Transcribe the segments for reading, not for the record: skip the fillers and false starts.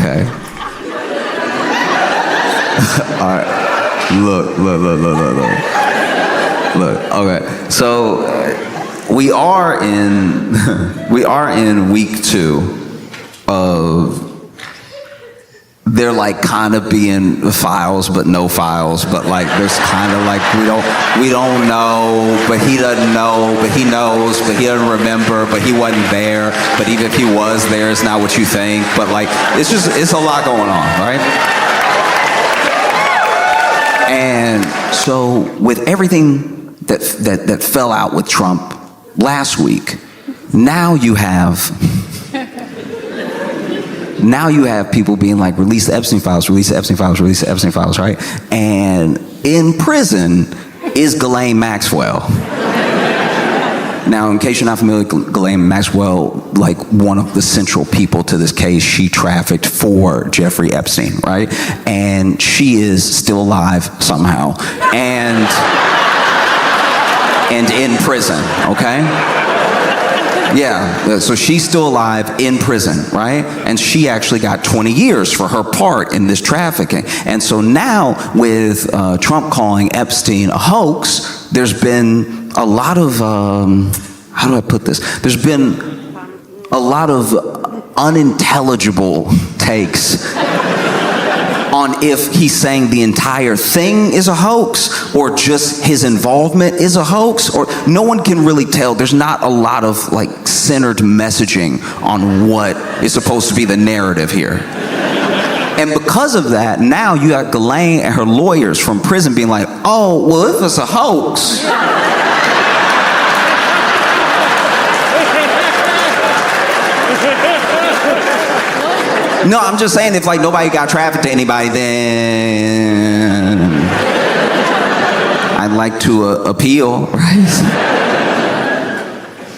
Okay. All right. Look. Okay. So we are in week 2 of they're like kind of being files, but no files. But like there's kind of like we don't know, but he doesn't know, but he knows, but he doesn't remember, but he wasn't there. But even if he was there, it's not what you think. But like it's a lot going on, right? And so with everything that fell out with Trump last week, now you have people being like, release the Epstein files, release the Epstein files, release the Epstein files, right? And in prison is Ghislaine Maxwell. Now, in case you're not familiar with Ghislaine Maxwell, like one of the central people to this case, she trafficked for Jeffrey Epstein, right? And she is still alive somehow, and in prison, okay? Yeah, so she's still alive in prison, right? And she actually got 20 years for her part in this trafficking. And so now with Trump calling Epstein a hoax, there's been a lot of, how do I put this? There's been a lot of unintelligible takes on if he's saying the entire thing is a hoax or just his involvement is a hoax, or no one can really tell. There's not a lot of like centered messaging on what is supposed to be the narrative here. And because of that, now you got Ghislaine and her lawyers from prison being like, oh, well, if it's a hoax, no, I'm just saying if like nobody got trafficked to anybody, then I'd like to appeal, right?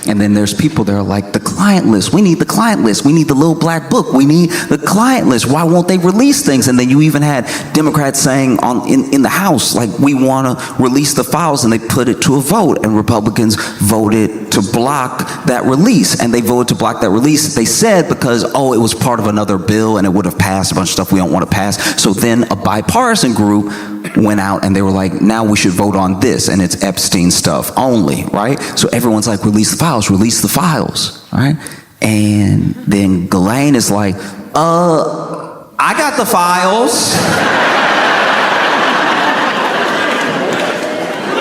And then there's people that are like, the client list, we need the client list, we need the little black book, we need the client list, why won't they release things? And then you even had Democrats saying in the House, like, we want to release the files, and they put it to a vote, and Republicans voted to block that release. And they voted to block that release, they said, because, oh, it was part of another bill and it would have passed a bunch of stuff we don't want to pass. So then a bipartisan group went out and they were like, now we should vote on this, and it's Epstein stuff only, right? So everyone's like, release the files, right? And then Ghislaine is like, I got the files.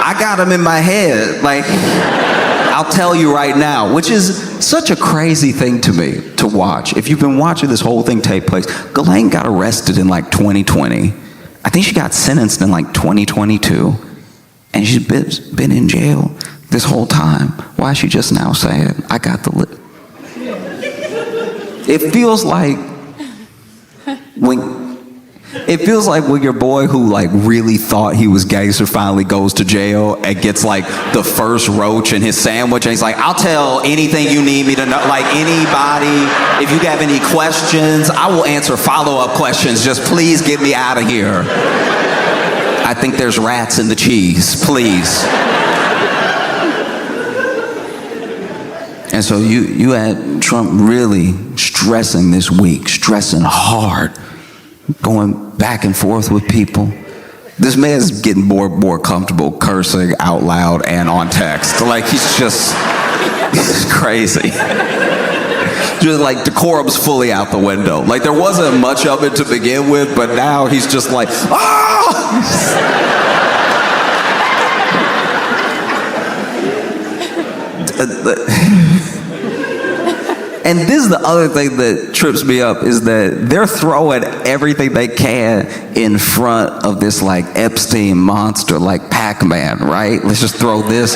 I got them in my head. Like, I'll tell you right now, which is such a crazy thing to me to watch. If you've been watching this whole thing take place, Ghislaine got arrested in like 2020. I think she got sentenced in like 2022, and she's been in jail this whole time. Why is she just now saying, I got the list? It feels like when your boy who like really thought he was gangster finally goes to jail and gets like the first roach in his sandwich, and he's like, I'll tell anything you need me to know, like anybody, if you have any questions, I will answer follow-up questions, just please get me out of here. I think there's rats in the cheese, please. And so you had Trump really stressing this week, stressing hard, going back and forth with people. This man's getting more comfortable cursing out loud and on text. Like, he's crazy. Just like decorum's fully out the window. Like, there wasn't much of it to begin with, but now he's just like, And this is the other thing that trips me up, is that they're throwing everything they can in front of this like Epstein monster, like Pac-Man, right? Let's just throw this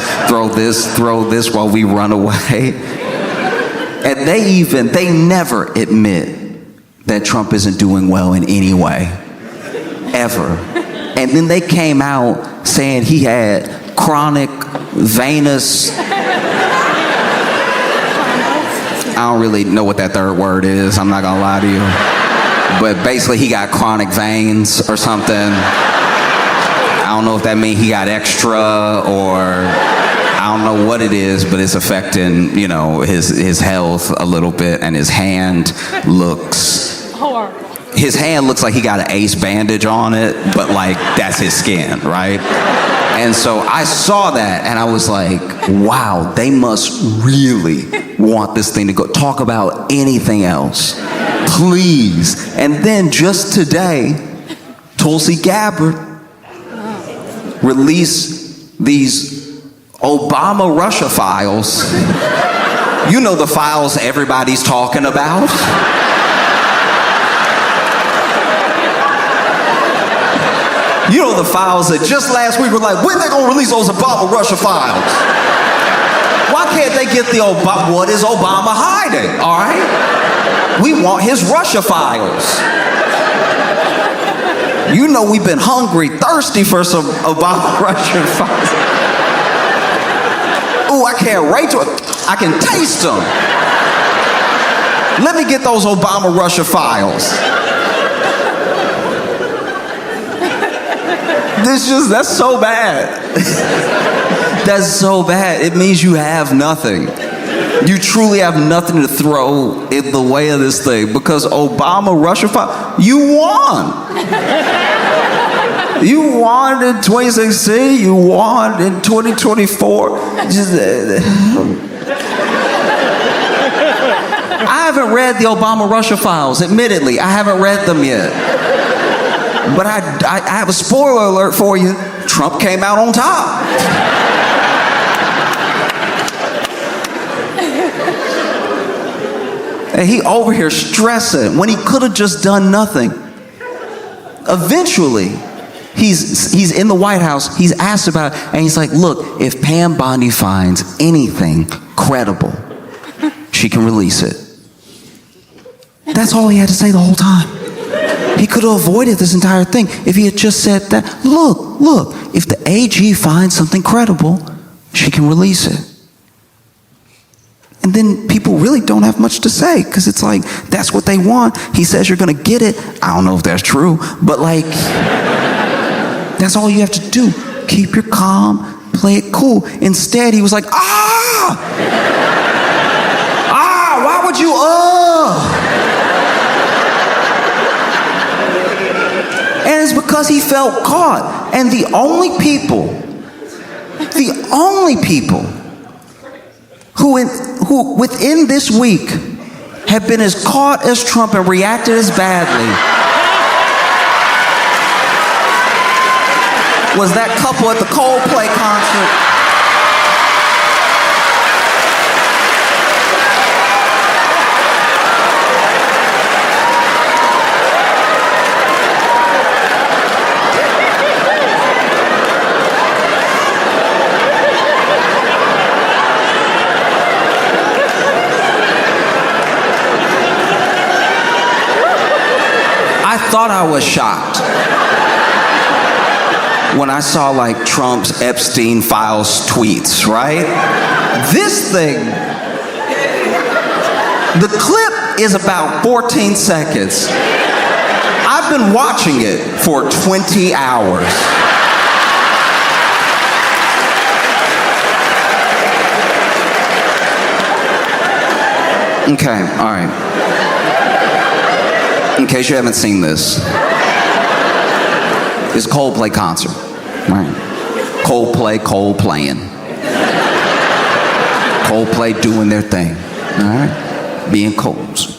while we run away. And they never admit that Trump isn't doing well in any way, ever. And then they came out saying he had chronic venous, I don't really know what that third word is, I'm not gonna lie to you. But basically he got chronic veins or something. I don't know if that means he got extra, or I don't know what it is, but it's affecting, his health a little bit, and his hand looks His hand looks like he got an ace bandage on it, but like that's his skin, right? And so I saw that and I was like, wow, they must really want this thing to go. Talk about anything else, please. And then just today, Tulsi Gabbard released these Obama Russia files. You know the files everybody's talking about. You know the files that just last week were like, when they gonna release those Obama Russia files? Why can't they get the Obama? What is Obama hiding? All right, we want his Russia files. You know we've been hungry, thirsty for some Obama Russia files. Ooh, I can't wait to. I can taste them. Let me get those Obama Russia files. That's so bad. That's so bad. It means you have nothing. You truly have nothing to throw in the way of this thing because Obama Russia file, you won. You won in 2016, you won in 2024. I haven't read the Obama Russia files, admittedly. I haven't read them yet. But I have a spoiler alert for you. Trump came out on top. And he over here stressing when he could have just done nothing. Eventually, he's in the White House. He's asked about it, and he's like, look, if Pam Bondi finds anything credible, she can release it. That's all he had to say the whole time. He could have avoided this entire thing if he had just said that, look, if the AG finds something credible, she can release it. And then people really don't have much to say because it's like, that's what they want. He says you're going to get it. I don't know if that's true, but like, that's all you have to do. Keep your calm, play it cool. Instead, he was like, why would you, And it's because he felt caught. And the only people who within this week have been as caught as Trump and reacted as badly was that couple at the Coldplay concert. I thought I was shocked when I saw like Trump's Epstein files tweets, right? This thing, the clip is about 14 seconds. I've been watching it for 20 hours. Okay, all right. In case you haven't seen this, it's a Coldplay concert, right? Coldplaying. Coldplay doing their thing, all right? Being colds.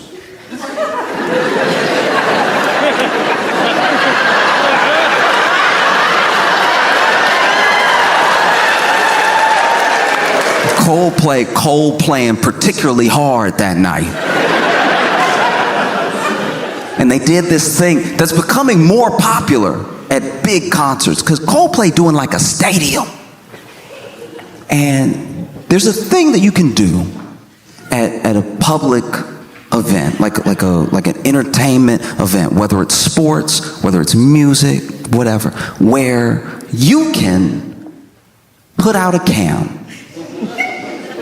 Coldplaying particularly hard that night. And they did this thing that's becoming more popular at big concerts because Coldplay doing like a stadium. And there's a thing that you can do at a public event, like an entertainment event, whether it's sports, whether it's music, whatever, where you can put out a cam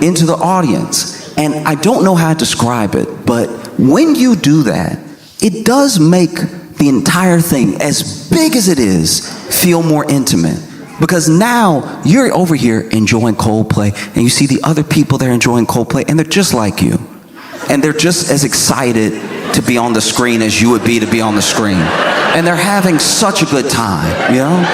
into the audience. And I don't know how to describe it, but when you do that, it does make the entire thing, as big as it is, feel more intimate. Because now you're over here enjoying Coldplay, and you see the other people there enjoying Coldplay, and they're just like you. And they're just as excited to be on the screen as you would be to be on the screen. And they're having such a good time, you know?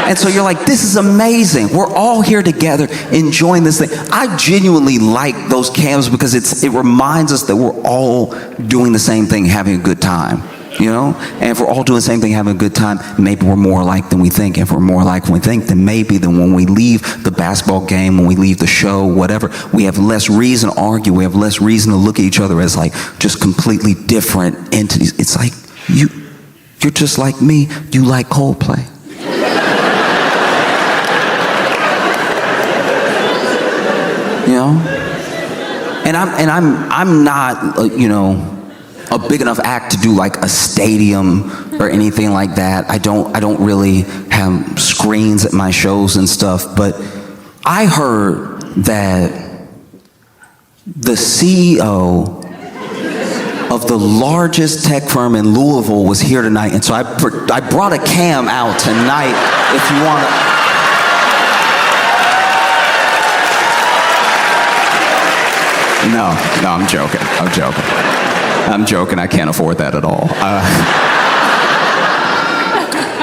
And so you're like, this is amazing. We're all here together enjoying this thing. I genuinely like those cams because it reminds us that we're all doing the same thing, having a good time. You know, and if we're all doing the same thing, having a good time, maybe we're more alike than we think. If we're more alike than we think, then maybe when we leave the basketball game, when we leave the show, whatever, we have less reason to argue. We have less reason to look at each other as like just completely different entities. It's like, you're just like me. You like Coldplay. You know, and I'm not, you know, a big enough act to do like a stadium or anything like that. I don't really have screens at my shows and stuff, but I heard that the CEO of the largest tech firm in Louisville was here tonight, and so I brought a cam out tonight if you want to. No, I'm joking. I'm joking. I can't afford that at all.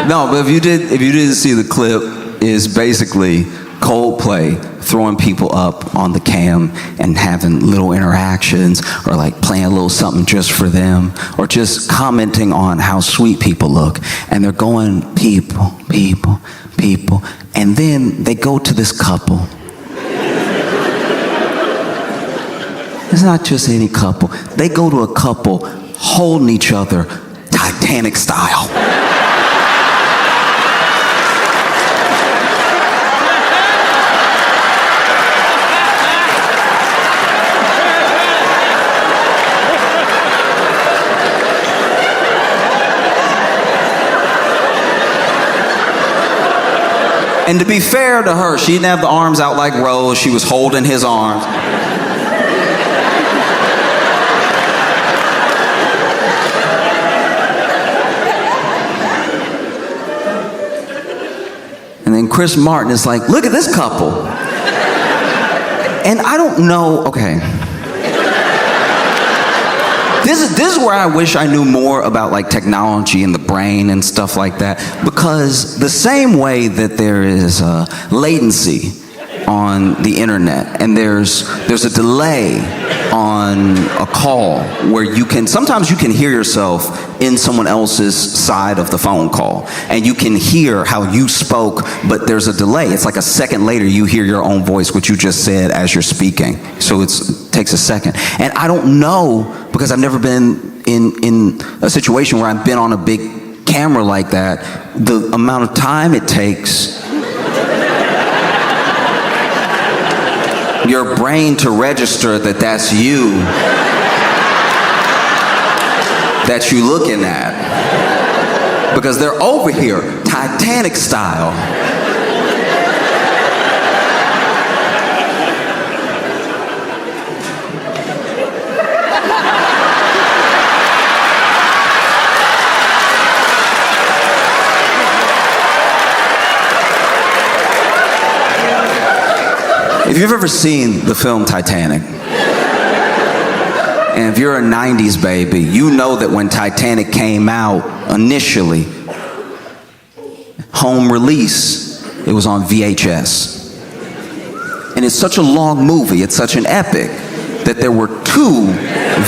No, but if you didn't see the clip, is basically Coldplay throwing people up on the cam and having little interactions, or like playing a little something just for them, or just commenting on how sweet people look. And they're going, people, and then they go to this couple. It's not just any couple. They go to a couple holding each other Titanic style. And to be fair to her, she didn't have the arms out like Rose. She was holding his arms. And then Chris Martin is like, look at this couple. And I don't know, okay. This is where I wish I knew more about like technology and the brain and stuff like that. Because the same way that there is latency on the internet, and there's a delay on a call where sometimes you can hear yourself in someone else's side of the phone call, and you can hear how you spoke, but there's a delay. It's like a second later you hear your own voice, what you just said as you're speaking. So it takes a second. And I don't know, because I've never been in a situation where I've been on a big camera like that, the amount of time it takes your brain to register that that's you that you looking at, because they're over here Titanic style. If you've ever seen the film Titanic, and if you're a 90s baby, you know that when Titanic came out initially, home release, it was on VHS. And it's such a long movie, it's such an epic, that there were 2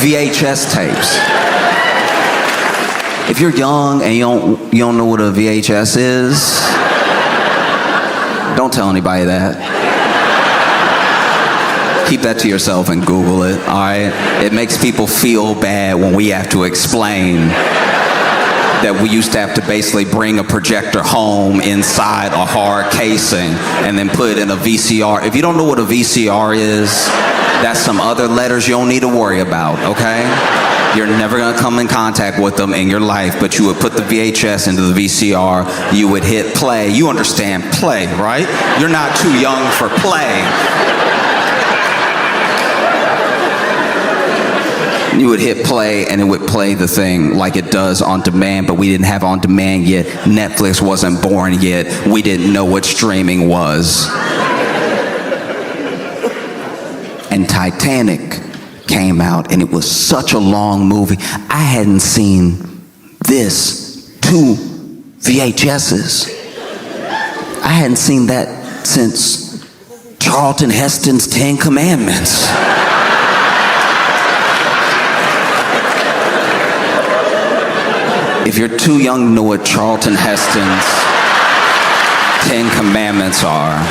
VHS tapes. If you're young and you don't know what a VHS is, don't tell anybody that. Keep that to yourself and Google it, all right? It makes people feel bad when we have to explain that we used to have to basically bring a projector home inside a hard casing and then put it in a VCR. If you don't know what a VCR is, that's some other letters you don't need to worry about, okay? You're never gonna come in contact with them in your life, but you would put the VHS into the VCR, you would hit play. You understand play, right? You're not too young for play. You would hit play and it would play the thing like it does on demand, but we didn't have on demand yet. Netflix wasn't born yet. We didn't know what streaming was. And Titanic came out, and it was such a long movie. I hadn't seen this 2 VHSs. I hadn't seen that since Charlton Heston's 10 Commandments. If you're too young to know what Charlton Heston's 10 Commandments are,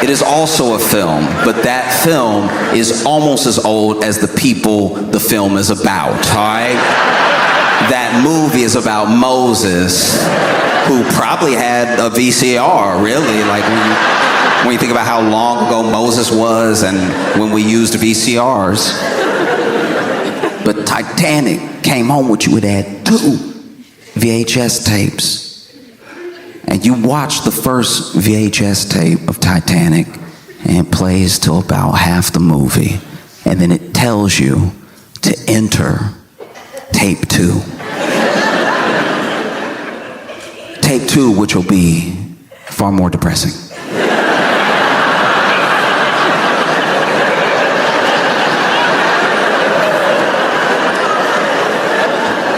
it is also a film, but that film is almost as old as the people the film is about, all right? That movie is about Moses, who probably had a VCR, really, like when you think about how long ago Moses was and when we used VCRs. But Titanic came home with you, it had 2 VHS tapes. And you watch the first VHS tape of Titanic, and it plays till about half the movie. And then it tells you to enter tape 2. Tape 2, which will be far more depressing.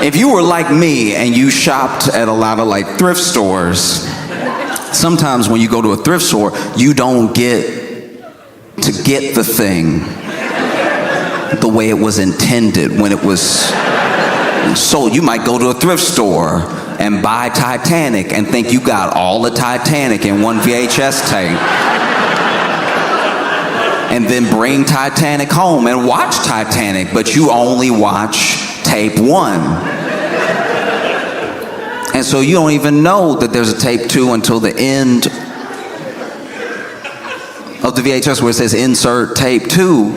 If you were like me and you shopped at a lot of like thrift stores, sometimes when you go to a thrift store, you don't get to get the thing the way it was intended when it was sold. You might go to a thrift store and buy Titanic and think you got all the Titanic in one VHS tape. And then bring Titanic home and watch Titanic, but you only watch tape 1. And so you don't even know that there's a tape 2 until the end of the VHS where it says insert tape 2,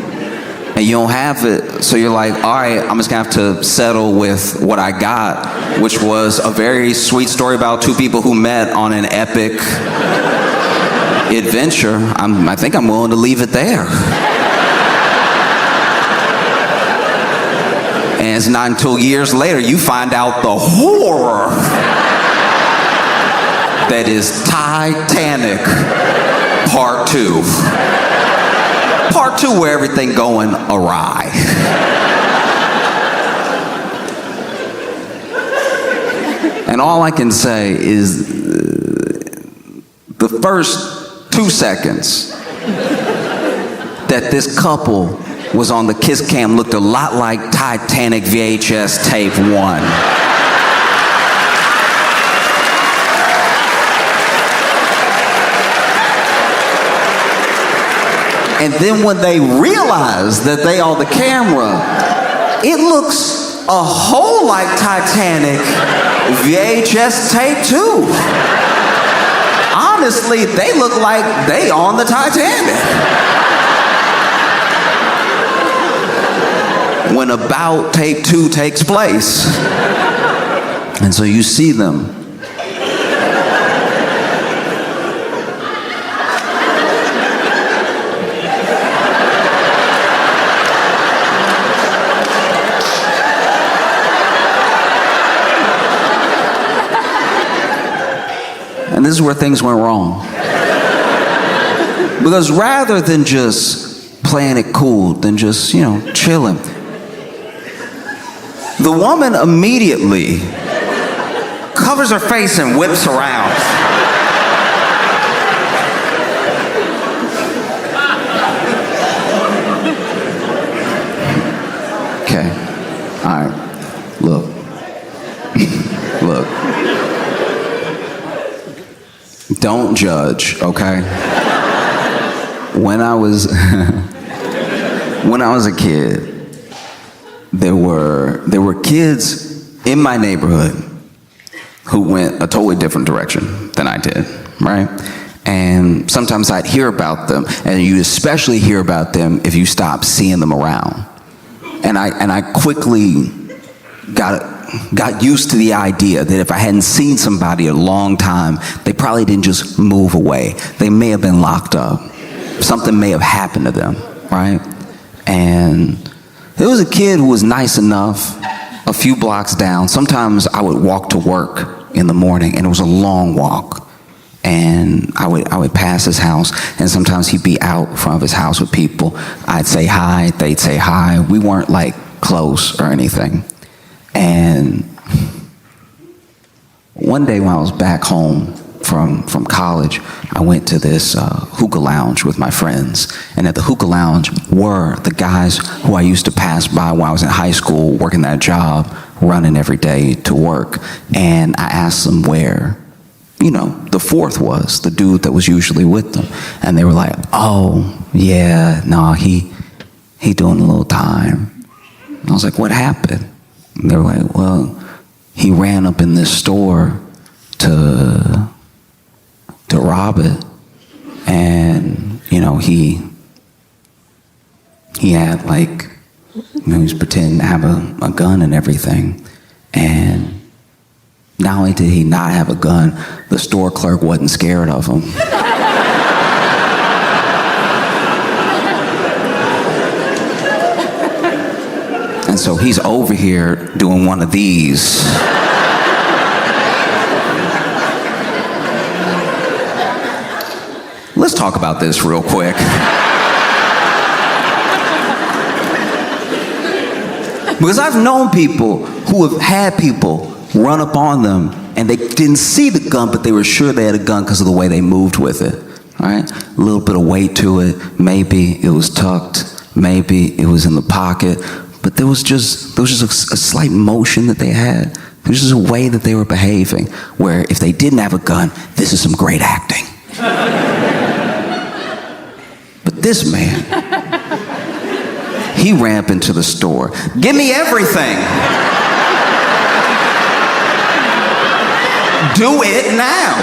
and you don't have it. So you're like, all right, I'm just gonna have to settle with what I got, which was a very sweet story about 2 people who met on an epic adventure. I think I'm willing to leave it there. And it's not until years later you find out the horror that is Titanic Part 2. Part 2 where everything going awry. And all I can say is the first 2 seconds that this couple was on the kiss cam looked a lot like Titanic VHS tape 1. And then when they realize that they are the camera, it looks a whole like Titanic VHS tape 2. Honestly, they look like they on the Titanic. When about tape 2 takes place. And so you see them. And this is where things went wrong. Because rather than just playing it cool, than just, chilling, the woman immediately covers her face and whips around. Okay, all right, look, look. Don't judge, okay? When I was a kid, there were kids in my neighborhood who went a totally different direction than I did, right? And sometimes I'd hear about them, and you especially hear about them if you stop seeing them around. And I quickly got used to the idea that if I hadn't seen somebody a long time, they probably didn't just move away. They may have been locked up. Something may have happened to them, right? And there was a kid who was nice enough a few blocks down. Sometimes I would walk to work in the morning, and it was a long walk. and I would pass his house, and sometimes he'd be out front of his house with people. I'd say hi, they'd say hi. We weren't like close or anything. And one day when I was back home from college, I went to this hookah lounge with my friends. And at the hookah lounge were the guys who I used to pass by when I was in high school, working that job, running every day to work. And I asked them where, the fourth was, the dude that was usually with them. And they were like, oh, yeah, no, he doing a little time. And I was like, what happened? And they were like, well, he ran up in this store to rob it, and he had like, he was pretending to have a gun and everything, and not only did he not have a gun, the store clerk wasn't scared of him. And so he's over here doing one of these. Let's talk about this real quick. Because I've known people who have had people run up on them and they didn't see the gun, but they were sure they had a gun because of the way they moved with it. All right? A little bit of weight to it. Maybe it was tucked. Maybe it was in the pocket. But there was just a slight motion that they had. There was just a way that they were behaving where if they didn't have a gun, this is some great acting. But this man, he ran up into the store. Give me everything. Do it now.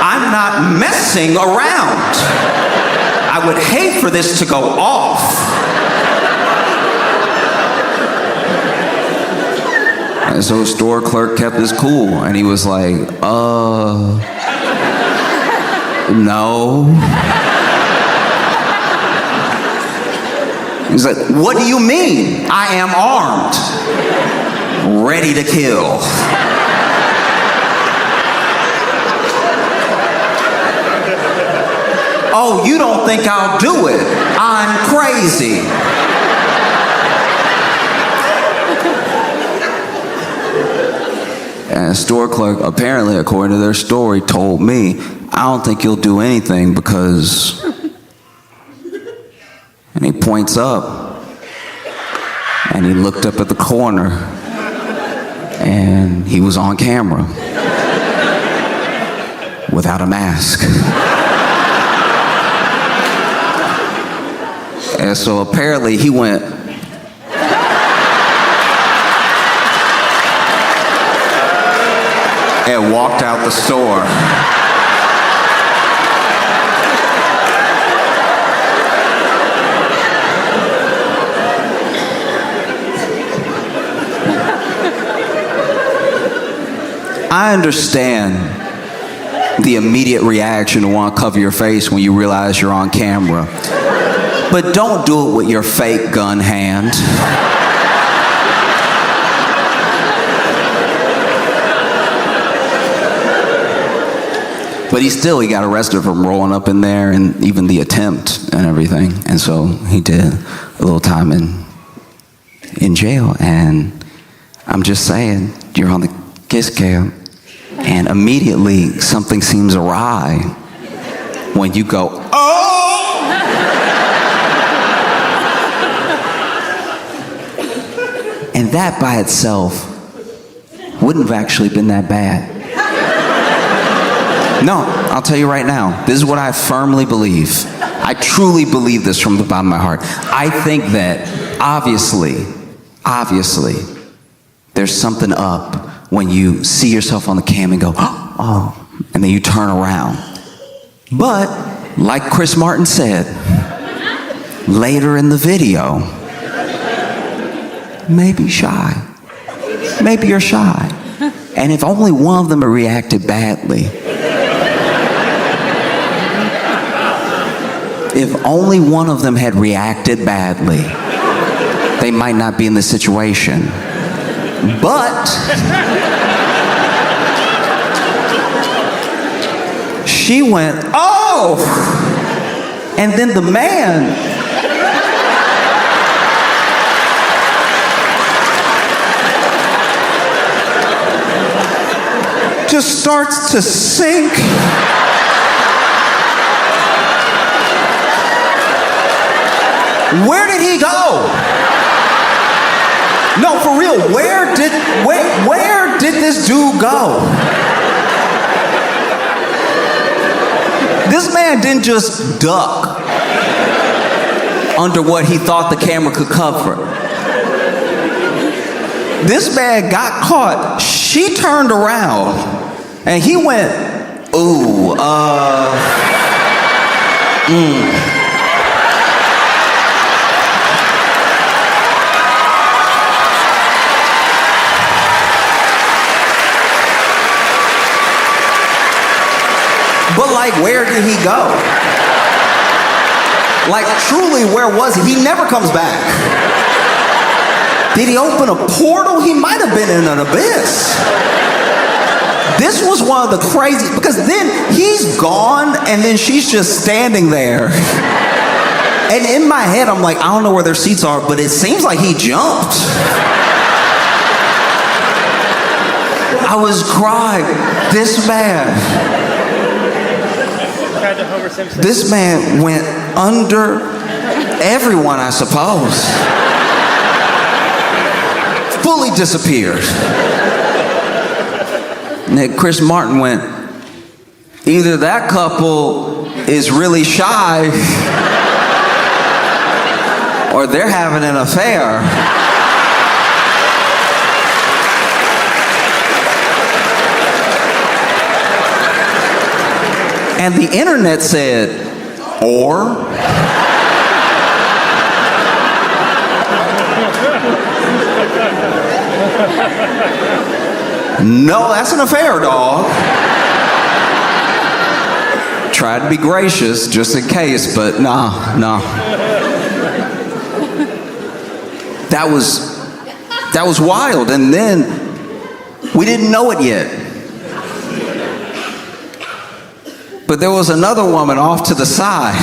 I'm not messing around. I would hate for this to go off. And so the store clerk kept his cool, and he was like, no. He's like, what do you mean? I am armed, ready to kill. Oh, you don't think I'll do it? I'm crazy. And the store clerk, apparently, according to their story, told me, I don't think you'll do anything because... And he points up, and he looked up at the corner, and he was on camera without a mask. And so apparently he went, and walked out the store. I understand the immediate reaction to want to cover your face when you realize you're on camera. But don't do it with your fake gun hand. But he got arrested for rolling up in there and even the attempt and everything. And so he did a little time in jail. And I'm just saying, you're on the kiss cam, and immediately something seems awry when you go, oh! And that by itself wouldn't have actually been that bad. No, I'll tell you right now, this is what I firmly believe. I truly believe this from the bottom of my heart. I think that obviously, there's something up when you see yourself on the cam and go, oh, and then you turn around. But, like Chris Martin said, later in the video, maybe shy. Maybe you're shy. And if only one of them had reacted badly, if only one of them had reacted badly, they might not be in this situation. But she went, oh! And then the man just starts to sink. Where did he go? No, for real, where did this dude go? This man didn't just duck under what he thought the camera could cover. This man got caught. She turned around and he went, ooh, But like, where did he go? Like, truly, where was he? He never comes back. Did he open a portal? He might have been in an abyss. This was one of the crazy, because then he's gone and then she's just standing there. And in my head, I'm like, I don't know where their seats are, but it seems like he jumped. I was crying. This man went under everyone, I suppose. Fully disappeared. And then Chris Martin went, either that couple is really shy or they're having an affair. And the internet said, or? No, that's an affair, dog. Tried to be gracious just in case, but nah. That was wild. And then we didn't know it yet. But there was another woman off to the side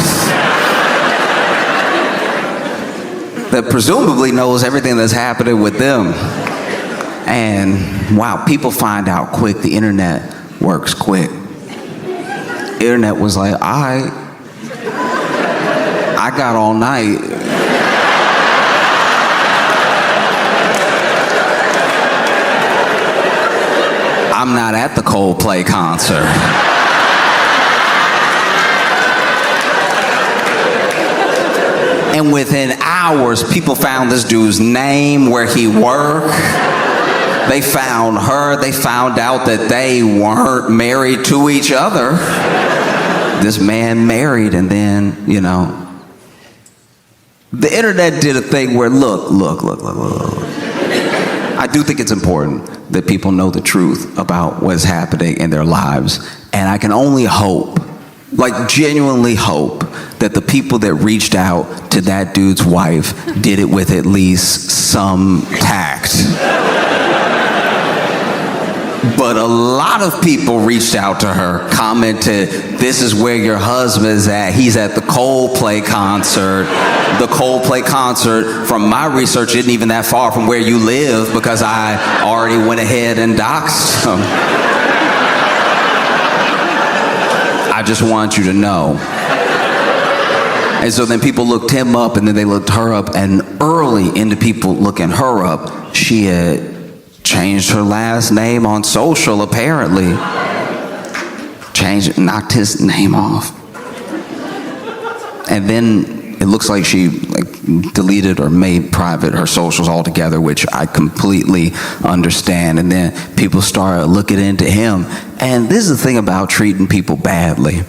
that presumably knows everything that's happening with them. And wow, people find out quick. The internet works quick. Internet was like, I got all night. I'm not at the Coldplay concert. And within hours, people found this dude's name, where he worked. They found her. They found out that they weren't married to each other. This man married, and then, the internet did a thing where, look. I do think it's important that people know the truth about what's happening in their lives. And I can only hope, like genuinely hope, that the people that reached out to that dude's wife did it with at least some tact. But a lot of people reached out to her, commented, this is where your husband's at. He's at the Coldplay concert. The Coldplay concert, from my research, isn't even that far from where you live, because I already went ahead and doxed him. I just want you to know. And so then people looked him up, and then they looked her up, and early into people looking her up, she had changed her last name on social, apparently. Knocked his name off. And then it looks like she deleted or made private her socials altogether, which I completely understand. And then people started looking into him. And this is the thing about treating people badly.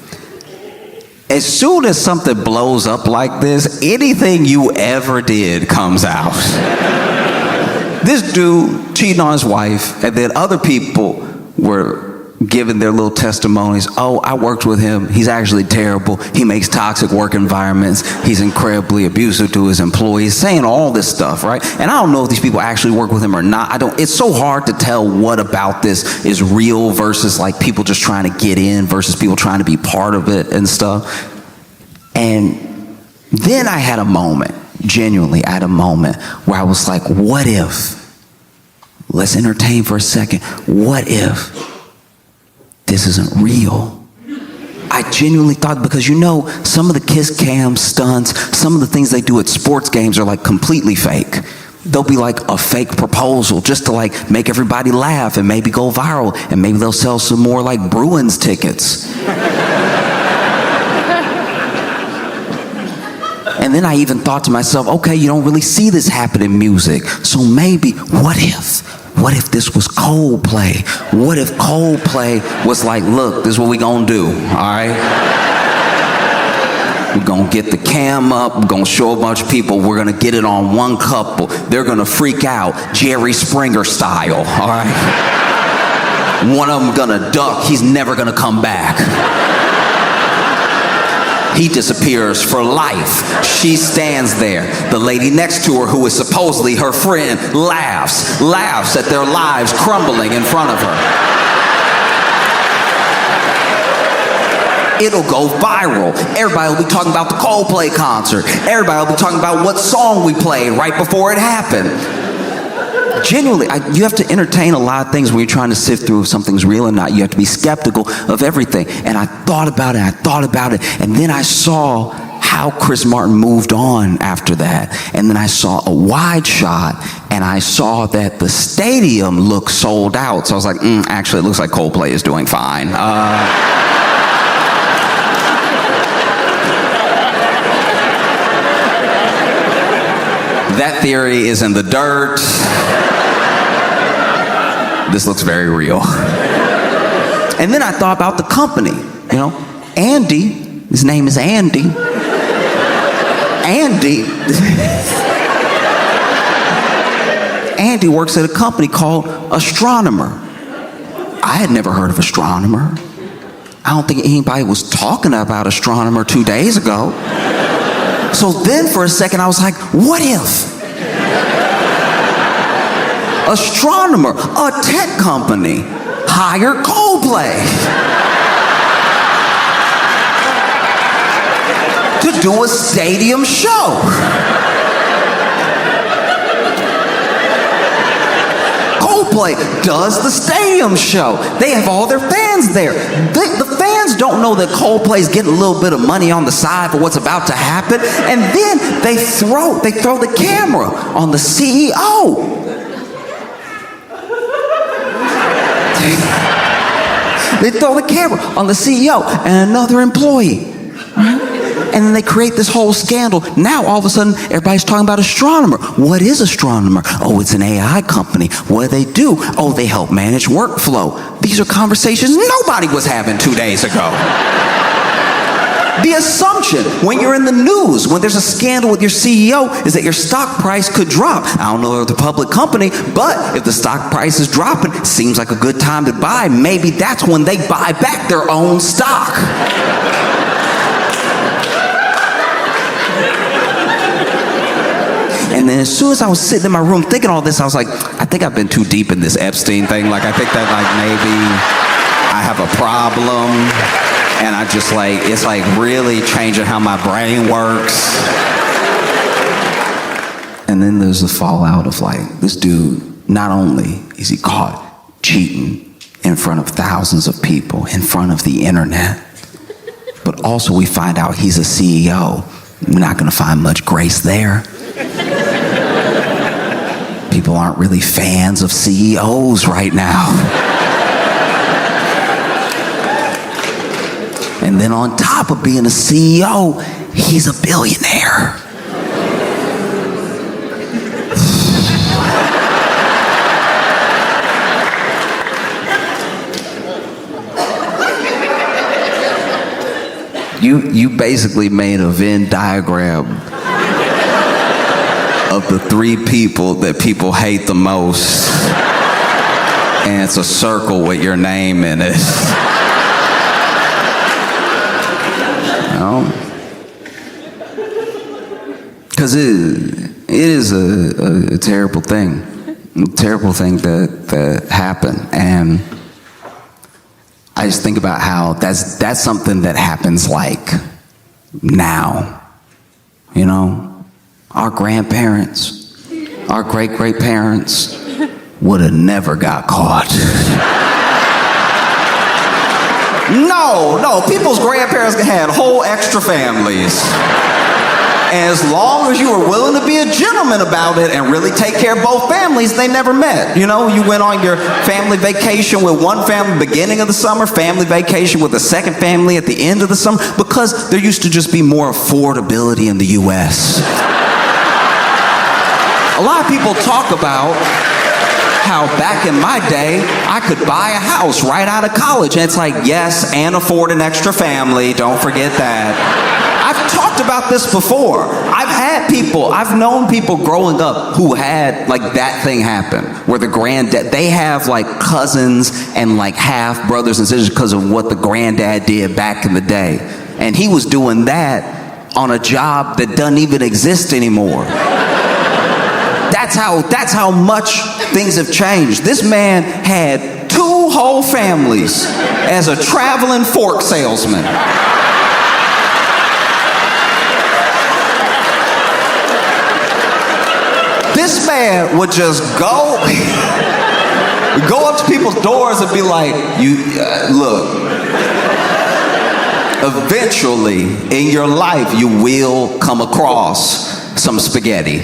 As soon as something blows up like this, anything you ever did comes out. This dude cheating on his wife, and then other people were giving their little testimonies. Oh, I worked with him. He's actually terrible. He makes toxic work environments. He's incredibly abusive to his employees, saying all this stuff, right? And I don't know if these people actually work with him or not. It's so hard to tell what about this is real versus like people just trying to get in versus people trying to be part of it and stuff. And then I had a moment, genuinely, I had a moment where I was like, what if? Let's entertain for a second. What if this isn't real? I genuinely thought, because some of the kiss cam stunts, some of the things they do at sports games are like completely fake. They'll be like a fake proposal just to like make everybody laugh and maybe go viral, and maybe they'll sell some more like Bruins tickets. And then I even thought to myself, okay, you don't really see this happen in music, so maybe, what if this was Coldplay? What if Coldplay was like, look, this is what we gonna do, all right? We're gonna get the cam up, we're gonna show a bunch of people, we're gonna get it on one couple, they're gonna freak out, Jerry Springer style, all right? One of them gonna duck, he's never gonna come back. He disappears for life. She stands there. The lady next to her, who is supposedly her friend, laughs at their lives crumbling in front of her. It'll go viral. Everybody will be talking about the Coldplay concert. Everybody will be talking about what song we played right before it happened. Genuinely, you have to entertain a lot of things when you're trying to sift through if something's real or not. You have to be skeptical of everything. And I thought about it, and then I saw how Chris Martin moved on after that. And then I saw a wide shot, and I saw that the stadium looked sold out. So I was like, actually, it looks like Coldplay is doing fine. That theory is in the dirt. This looks very real. And then I thought about the company. Andy, his name is Andy. Andy works at a company called Astronomer. I had never heard of Astronomer. I don't think anybody was talking about Astronomer 2 days ago. So then for a second I was like, what if? Astronomer, a tech company, hire Coldplay to do a stadium show. Coldplay does the stadium show. They have all their fans there. The fans don't know that Coldplay's getting a little bit of money on the side for what's about to happen. And then they throw the camera on the CEO. They throw the camera on the CEO and another employee. And then they create this whole scandal. Now, all of a sudden, everybody's talking about Astronomer. What is Astronomer? Oh, it's an AI company. What do? Oh, they help manage workflow. These are conversations nobody was having 2 days ago. The assumption when you're in the news, when there's a scandal with your CEO, is that your stock price could drop. I don't know if it's a public company, but if the stock price is dropping, it seems like a good time to buy. Maybe that's when they buy back their own stock. And then as soon as I was sitting in my room thinking all this, I was like, I think I've been too deep in this Epstein thing. Like, I think that maybe I have a problem. And I just it's really changing how my brain works. And then there's the fallout of this dude, not only is he caught cheating in front of thousands of people, in front of the internet, but also we find out he's a CEO. We're not gonna find much grace there. People aren't really fans of CEOs right now. And then on top of being a CEO, he's a billionaire. You basically made a Venn diagram of the three people that people hate the most. and it's a circle with your name in it. Because it is a terrible thing. A terrible thing that happened. And I just think about how that's something that happens like now. You know, our grandparents, our great-great-parents would have never got caught. No, people's grandparents had whole extra families. And as long as you were willing to be a gentleman about it and really take care of both families, they never met. You know, you went on your family vacation with one family beginning of the summer, family vacation with the second family at the end of the summer, because there used to just be more affordability in the U.S. A lot of people talk about how back in my day, I could buy a house right out of college. And it's like, yes, and afford an extra family. Don't forget that. I've talked about this before. I've known people growing up who had like that thing happen, where the granddad, they have like cousins and like half brothers and sisters because of what the granddad did back in the day. And he was doing that on a job that doesn't even exist anymore. That's how much things have changed. This man had 2 whole families as a traveling fork salesman. This man would just go up to people's doors and be like, look, eventually in your life you will come across some spaghetti.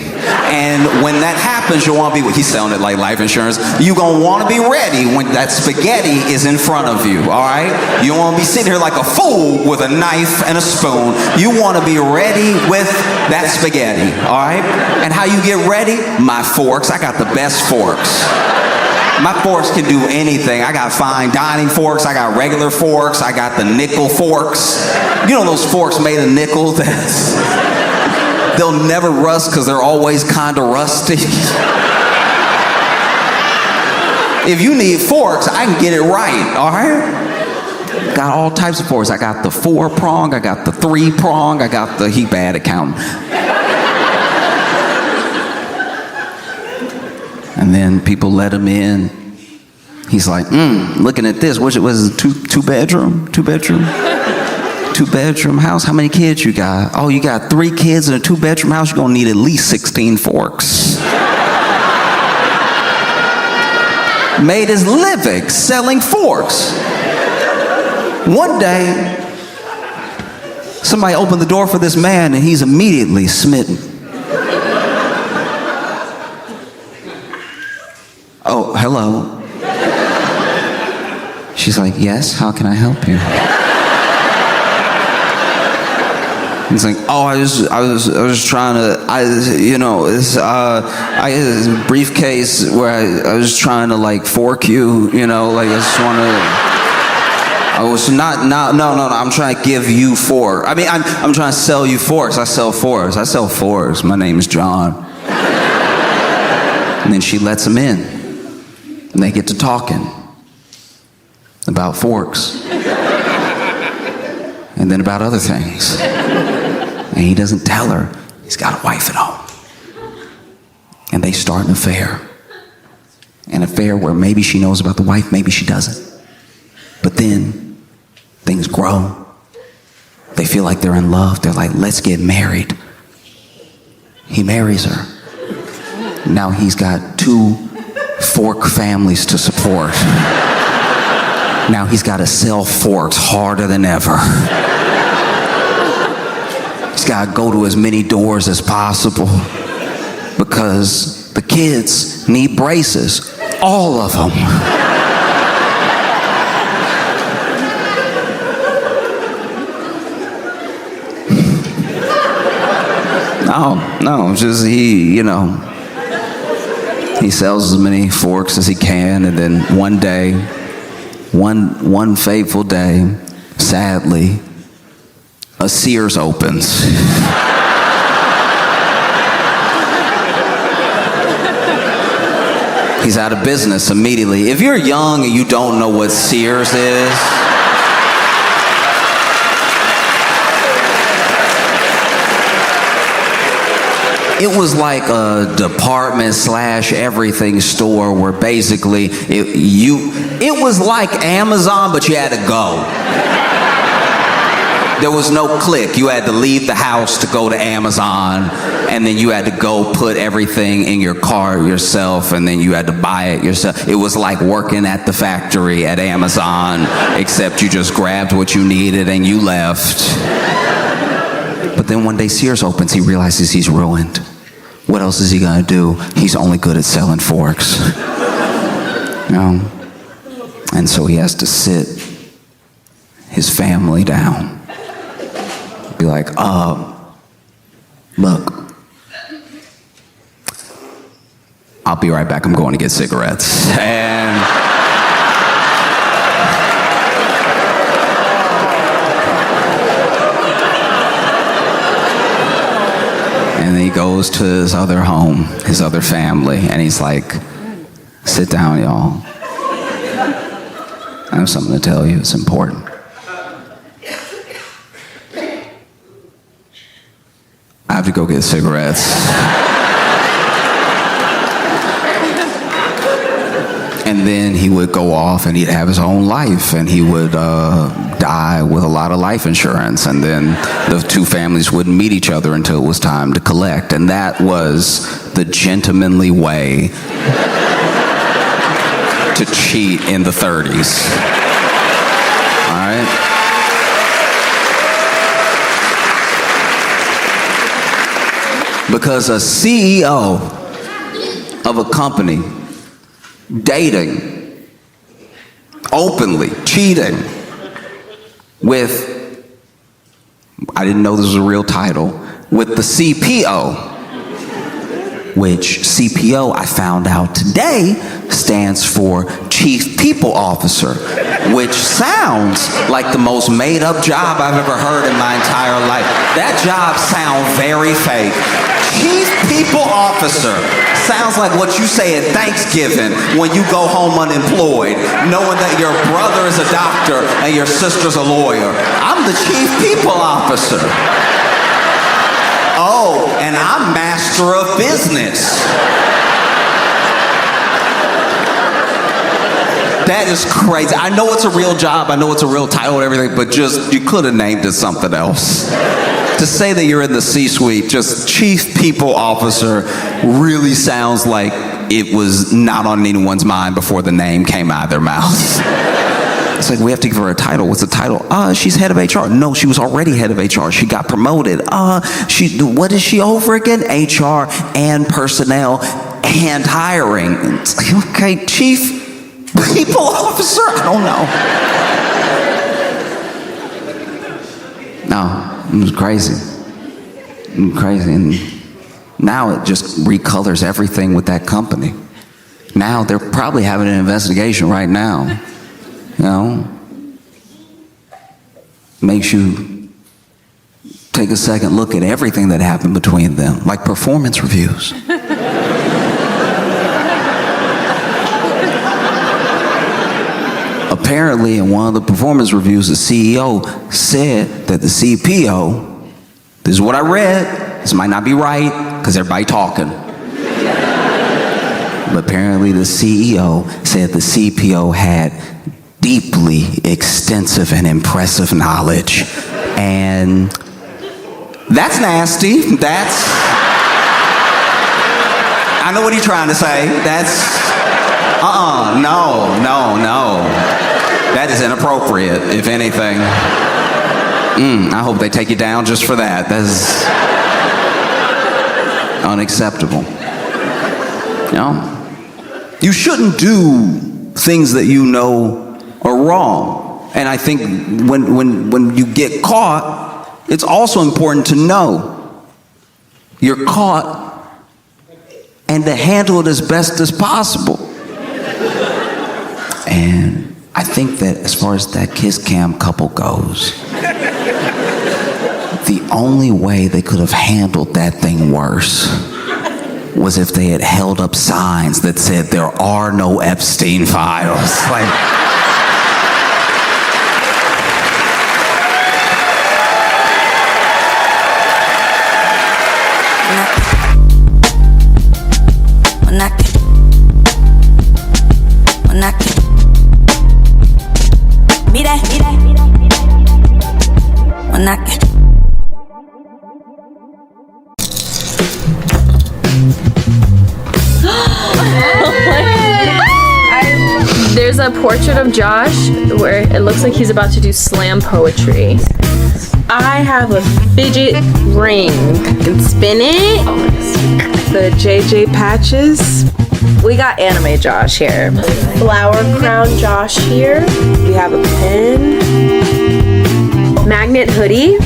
And when that happens, you'll want to be, he sounded like life insurance, you're going to want to be ready when that spaghetti is in front of you, all right? You don't want to be sitting here like a fool with a knife and a spoon. You want to be ready with that spaghetti, all right? And how you get ready? My forks. I got the best forks. My forks can do anything. I got fine dining forks. I got regular forks. I got the nickel forks. You know those forks made of nickel? They'll never rust because they're always kind of rusty. If you need forks, I can get it right, all right? Got all types of forks. I got the 4-prong, I got the 3-prong, I got the, he bad at counting. And then people let him in. He's like, looking at this, what was it, two bedroom? 2-bedroom house? How many kids you got? Oh, you got 3 kids in a 2-bedroom house? You're gonna need at least 16 forks. Made his living selling forks. One day, somebody opened the door for this man and he's immediately smitten. Oh, hello. She's like, yes, how can I help you? He's like, oh, I was trying to, I had this briefcase where I was trying to like fork you, you know, like I just want to, I'm trying to give you fork. I mean, I'm trying to sell you forks. I sell forks. My name is John. And then she lets him in. And they get to talking about forks. And then about other things. And he doesn't tell her he's got a wife at home. And they start an affair. An affair where maybe she knows about the wife, maybe she doesn't. But then things grow. They feel like they're in love. They're like, let's get married. He marries her. Now he's got 2 fork families to support. Now he's got to sell forks harder than ever. He's got to go to as many doors as possible because the kids need braces. All of them. No, just he sells as many forks as he can, and then one day, one fateful day, sadly, a Sears opens. He's out of business immediately. If you're young and you don't know what Sears is, it was like a department / everything store where basically it was like Amazon, but you had to go. There was no click. You had to leave the house to go to Amazon, and then you had to go put everything in your car yourself, and then you had to buy it yourself. It was like working at the factory at Amazon, except you just grabbed what you needed and you left. But then one day Sears opens, he realizes he's ruined. What else is he gonna do? He's only good at selling forks. You know? And so he has to sit his family down. Be like, look, I'll be right back, I'm going to get cigarettes. And then he goes to his other home, his other family, and he's like, sit down, y'all. I have something to tell you, it's important. I have to go get cigarettes. And then he would go off and he'd have his own life, and he would die with a lot of life insurance, and then the two families wouldn't meet each other until it was time to collect. And that was the gentlemanly way to cheat in the 30s. All right? Because a CEO of a company dating, openly cheating with, I didn't know this was a real title, with the CPO, which CPO, I found out today, stands for Chief People Officer, which sounds like the most made-up job I've ever heard in my entire life. That job sounds very fake. Chief People Officer sounds like what you say at Thanksgiving when you go home unemployed, knowing that your brother is a doctor and your sister's a lawyer. I'm the Chief People Officer. Oh, and I'm Master of Business. That is crazy. I know it's a real job, I know it's a real title and everything, but just, you could have named it something else. To say that you're in the C-suite, just Chief People Officer, really sounds like it was not on anyone's mind before the name came out of their mouth. It's like, we have to give her a title. What's the title? She's head of HR. No, she was already head of HR. She got promoted. What is she over again? HR and personnel and hiring. It's like, okay, Chief People Officer? I don't know. No. It was crazy. And now it just recolors everything with that company. Now they're probably having an investigation right now. You know? Makes you take a second look at everything that happened between them, like performance reviews. Apparently, in one of the performance reviews, the CEO said that the CPO, this is what I read, this might not be right, because everybody talking. But apparently the CEO said the CPO had deeply extensive and impressive knowledge. And that's nasty. I know what he's trying to say. No. That is inappropriate, if anything. I hope they take you down just for that. That is unacceptable. You know? You shouldn't do things that you know are wrong. And I think when you get caught, it's also important to know you're caught and to handle it as best as possible. And I think that as far as that kiss cam couple goes, the only way they could have handled that thing worse was if they had held up signs that said there are no Epstein files. Like, There's a portrait of Josh where it looks like he's about to do slam poetry. I have a fidget ring. I can spin it. The JJ patches. We got anime Josh here. Flower crown Josh here. We have a pen. Magnet hoodie.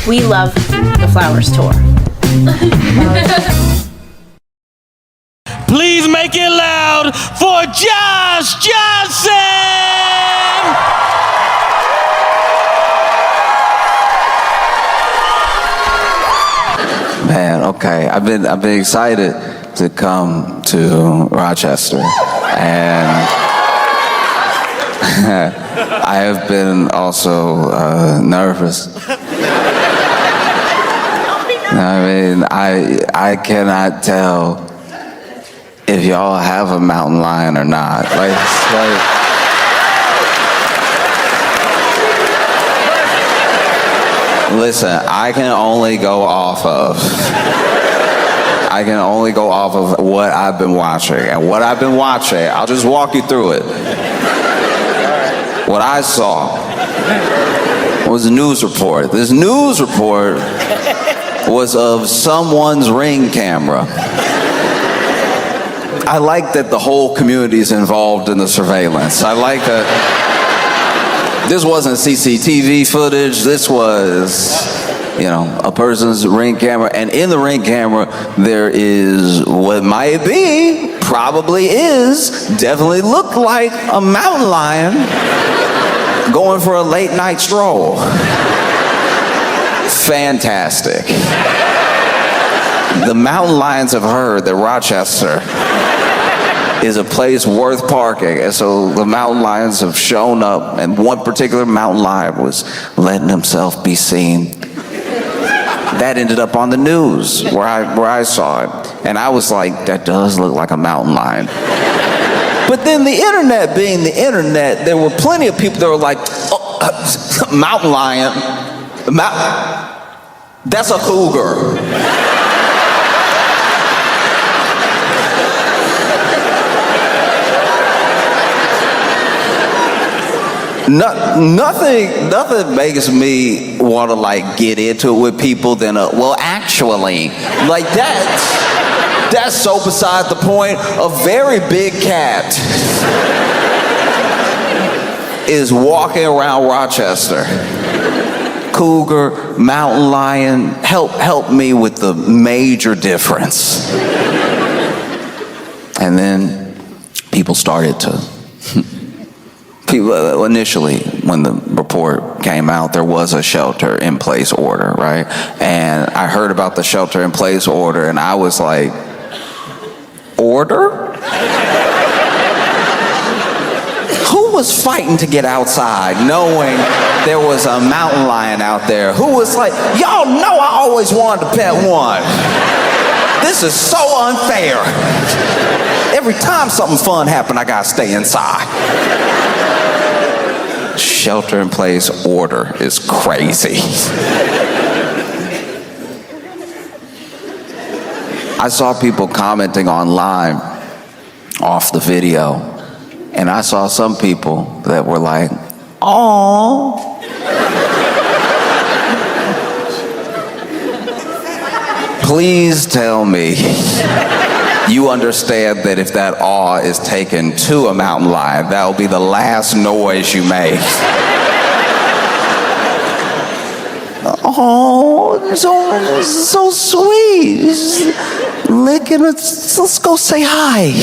We love the Flowers tour. Please make it loud for Josh Johnson! man, okay, I've been excited to come to Rochester, and I have been also nervous. I mean, I cannot tell if y'all have a mountain lion or not. Listen, I can only go off of what I've been watching. And what I've been watching, I'll just walk you through it. What I saw was a news report. This news report was of someone's Ring camera. I like that the whole community is involved in the surveillance. I like that this wasn't CCTV footage. This was, a person's Ring camera. And in the Ring camera, there is what might be, probably is, definitely look like a mountain lion going for a late night stroll. Fantastic. The mountain lions have heard that Rochester is a place worth parking, and so the mountain lions have shown up, and one particular mountain lion was letting himself be seen. That ended up on the news where I saw it, and I was like, that does look like a mountain lion. But then the internet being the internet, there were plenty of people that were like, mountain lion, that's a cougar. Nothing makes me want to get into it with people than well, actually, that's so beside the point. A very big cat is walking around Rochester. Cougar, mountain lion, help me with the major difference. And then people started to. Initially, when the report came out, there was a shelter-in-place order, right? And I heard about the shelter-in-place order, and I was like, order? Who was fighting to get outside knowing there was a mountain lion out there? Who was like, y'all know I always wanted to pet one. This is so unfair. Every time something fun happened, I gotta stay inside. Shelter-in-place order is crazy. I saw people commenting online off the video, and I saw some people that were like, "Aww." Please tell me you understand that if that awe is taken to a mountain lion, that will be the last noise you make. Oh, this is so sweet. Just licking it. Let's go say hi.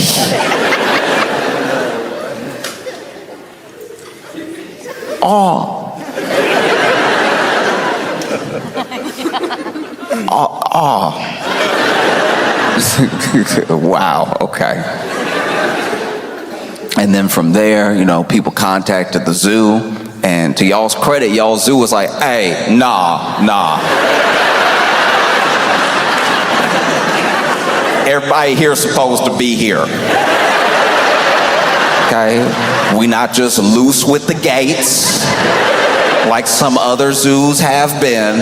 Oh. Wow, okay. And then from there, people contacted the zoo, and to y'all's credit, y'all's zoo was like, hey, nah. Everybody here's supposed to be here. Okay? We not just loose with the gates like some other zoos have been.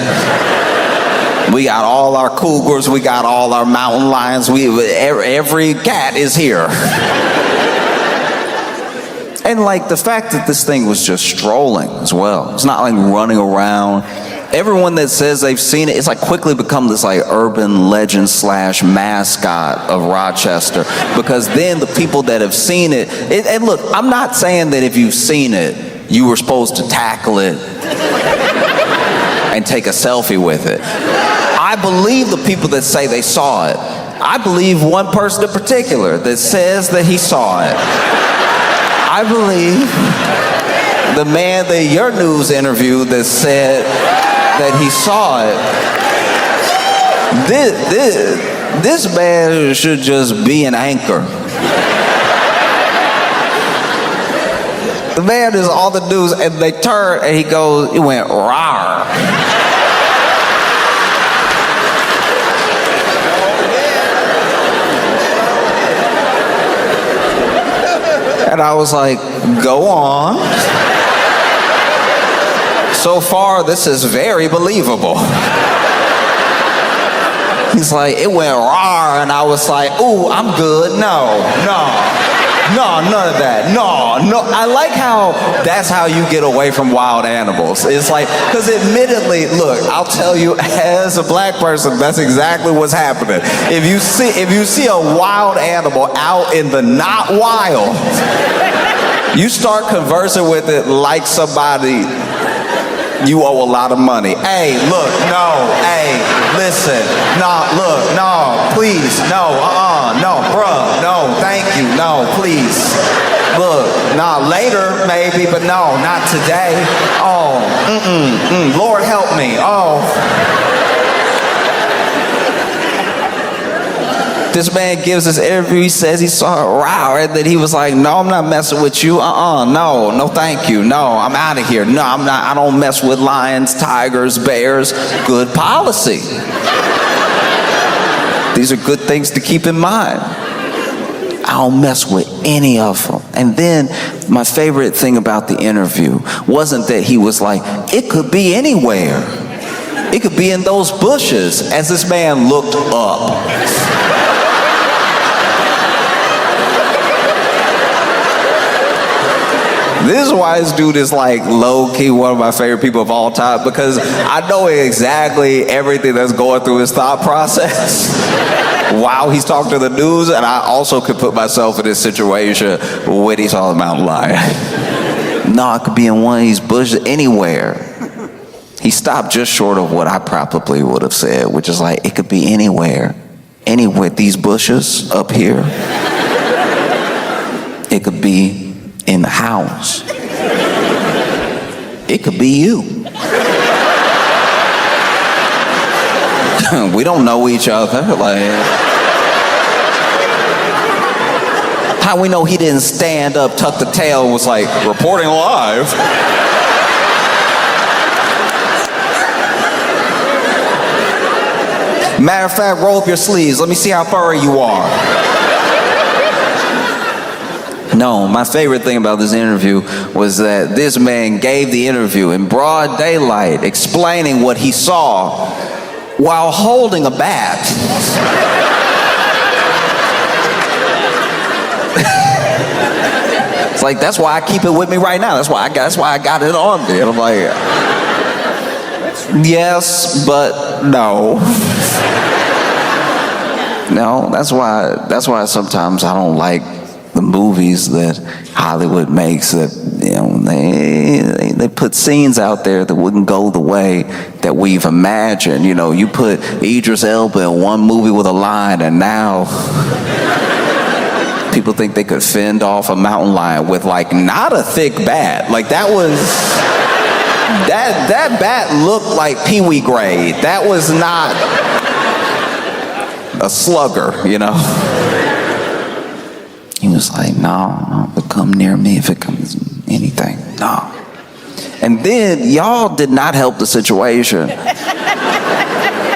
We got all our cougars, we got all our mountain lions, every cat is here. And like the fact that this thing was just strolling as well. It's not like running around. Everyone that says they've seen it, it's like quickly become this like urban legend / mascot of Rochester. Because then the people that have seen it, and look, I'm not saying that if you've seen it, you were supposed to tackle it and take a selfie with it. I believe the people that say they saw it. I believe one person in particular that says that he saw it. I believe the man that your news interviewed that said that he saw it. This man should just be an anchor. The man is on the news, and they turn, and he went rawr. And I was like, go on. So far, this is very believable. He's like, it went rawr, and I was like, ooh, I'm good. No, none of that. No. I like how that's how you get away from wild animals. It's like, because admittedly, look, I'll tell you, as a black person, that's exactly what's happening. If you see a wild animal out in the not wild, you start conversing with it like somebody you owe a lot of money. Hey, look, no, hey, listen, no, look, no, please, no, no, bruh, no, thank you, no, please. Look, nah, later maybe, but no, not today. Oh, Lord help me, oh. This man gives this interview, he says he saw a row, and then he was like, no, I'm not messing with you, no, thank you, no, I'm out of here, no, I'm not, I don't mess with lions, tigers, bears, good policy. These are good things to keep in mind. I don't mess with any of them. And then my favorite thing about the interview wasn't that he was like, it could be anywhere. It could be in those bushes, as this man looked up. This is why this dude is like low-key one of my favorite people of all time, because I know exactly everything that's going through his thought process while he's talking to the news, and I also could put myself in this situation when he saw the mountain lion. No, it could be in one of these bushes, anywhere. He stopped just short of what I probably would have said, which is like, it could be anywhere. Anywhere, these bushes up here. It could be in the house. It could be you. We don't know each other. Like, how we know he didn't stand up, tuck the tail, and was like, reporting live? Matter of fact, roll up your sleeves. Let me see how furry you are. No, my favorite thing about this interview was that this man gave the interview in broad daylight, explaining what he saw while holding a bat. It's like, that's why I keep it with me right now. That's why I got it on me. And I'm like, yes, but no. No, that's why sometimes I don't like the movies that Hollywood makes, that they put scenes out there that wouldn't go the way that we've imagined. You put Idris Elba in one movie with a line, and now people think they could fend off a mountain lion with like not a thick bat. Like that That bat looked like Pee-wee grade. That was not a slugger, you know. He was like, no, but come near me if it comes anything. No. And then y'all did not help the situation.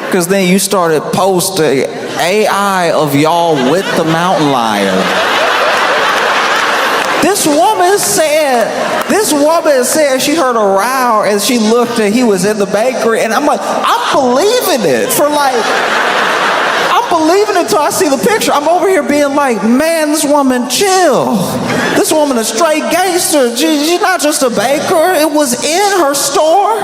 Because then you started posting AI of y'all with the mountain lion. This woman said she heard a row and she looked and he was in the bakery, and I'm like, I'm believing it I'm believing it until I see the picture. I'm over here being like, man, this woman chill. This woman a straight gangster. She's not just a baker. It was in her store.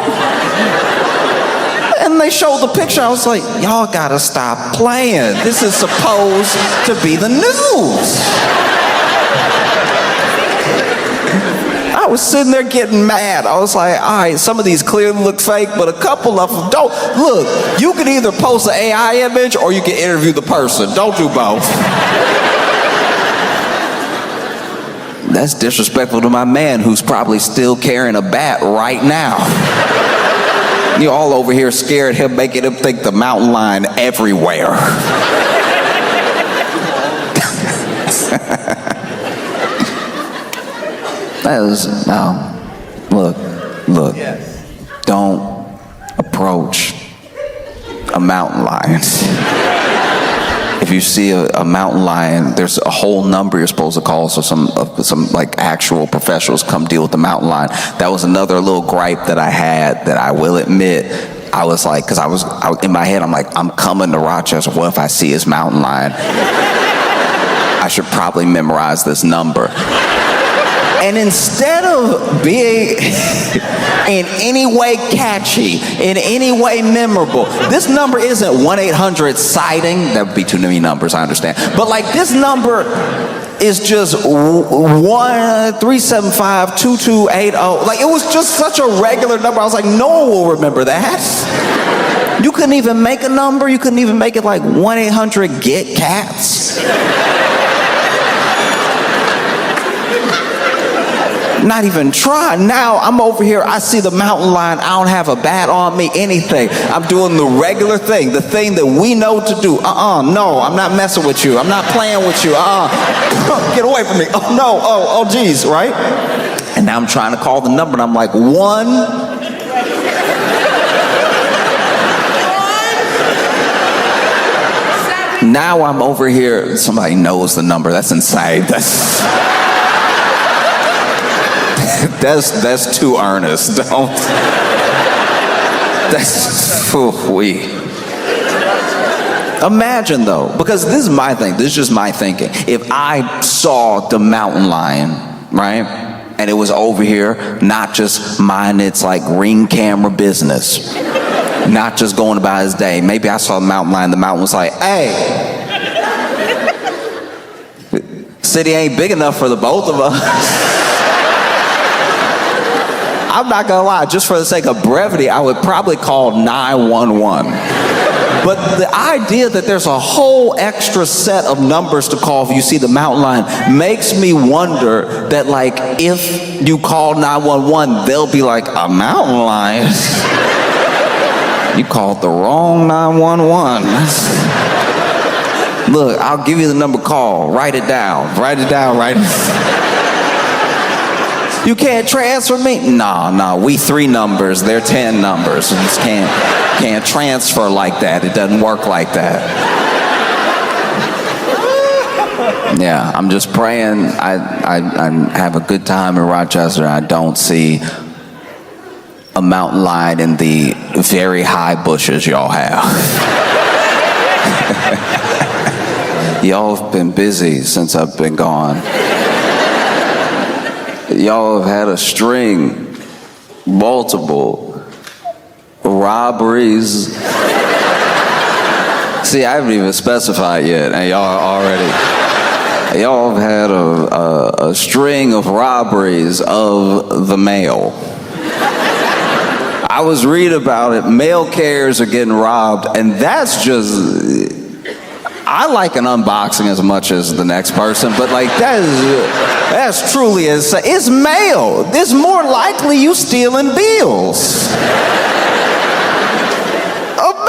And they showed the picture. I was like, y'all gotta stop playing. This is supposed to be the news. I was sitting there getting mad. I was like, all right, some of these clearly look fake, but a couple of them don't. Look, you can either post an AI image or you can interview the person. Don't do both. That's disrespectful to my man who's probably still carrying a bat right now. You all over here scared him, making him think the mountain lion everywhere. Look, don't approach a mountain lion. If you see a mountain lion, there's a whole number you're supposed to call so some like actual professionals come deal with the mountain lion. That was another little gripe that I had that I will admit. I was like, because I was in my head, I'm like, I'm coming to Rochester. What if I see his mountain lion? I should probably memorize this number. And instead of being in any way catchy, in any way memorable, this number isn't 1-800-SIGHTING. That would be too many numbers, I understand. But like this number is just 1-375-2280. Like it was just such a regular number. I was like, no one will remember that. You couldn't even make a number. You couldn't even make it like 1-800-GET-CATS. Not even try. Now I'm over here, I see the mountain lion, I don't have a bat on me, anything. I'm doing the regular thing, the thing that we know to do. No, I'm not messing with you. I'm not playing with you. Get away from me. Oh no, oh geez, right? And now I'm trying to call the number and I'm like, 1. Now I'm over here, somebody knows the number. That's insane. That's too earnest. Don't. That's we. Imagine though, because this is my thing. This is just my thinking. If I saw the mountain lion, right, and it was over here, not just minding its like Ring camera business, not just going about his day. Maybe I saw the mountain lion. The mountain was like, hey, city ain't big enough for the both of us. I'm not gonna lie, just for the sake of brevity, I would probably call 911. But the idea that there's a whole extra set of numbers to call if you see the mountain lion makes me wonder that like if you call 911, they'll be like, a mountain lion? You called the wrong 911. Look, I'll give you the number, call, write it down, write it. You can't transfer me? No, we 3 numbers, they're 10 numbers. You just can't transfer like that. It doesn't work like that. Yeah, I'm just praying I have a good time in Rochester. I don't see a mountain lion in the very high bushes y'all have. Y'all have been busy since I've been gone. Y'all have had a string, multiple robberies. See, I haven't even specified yet, and y'all have had a string of robberies of the mail. I was reading about it, mail carriers are getting robbed, and that's just, I like an unboxing as much as the next person, but like that's truly it's mail. It's more likely you stealing bills.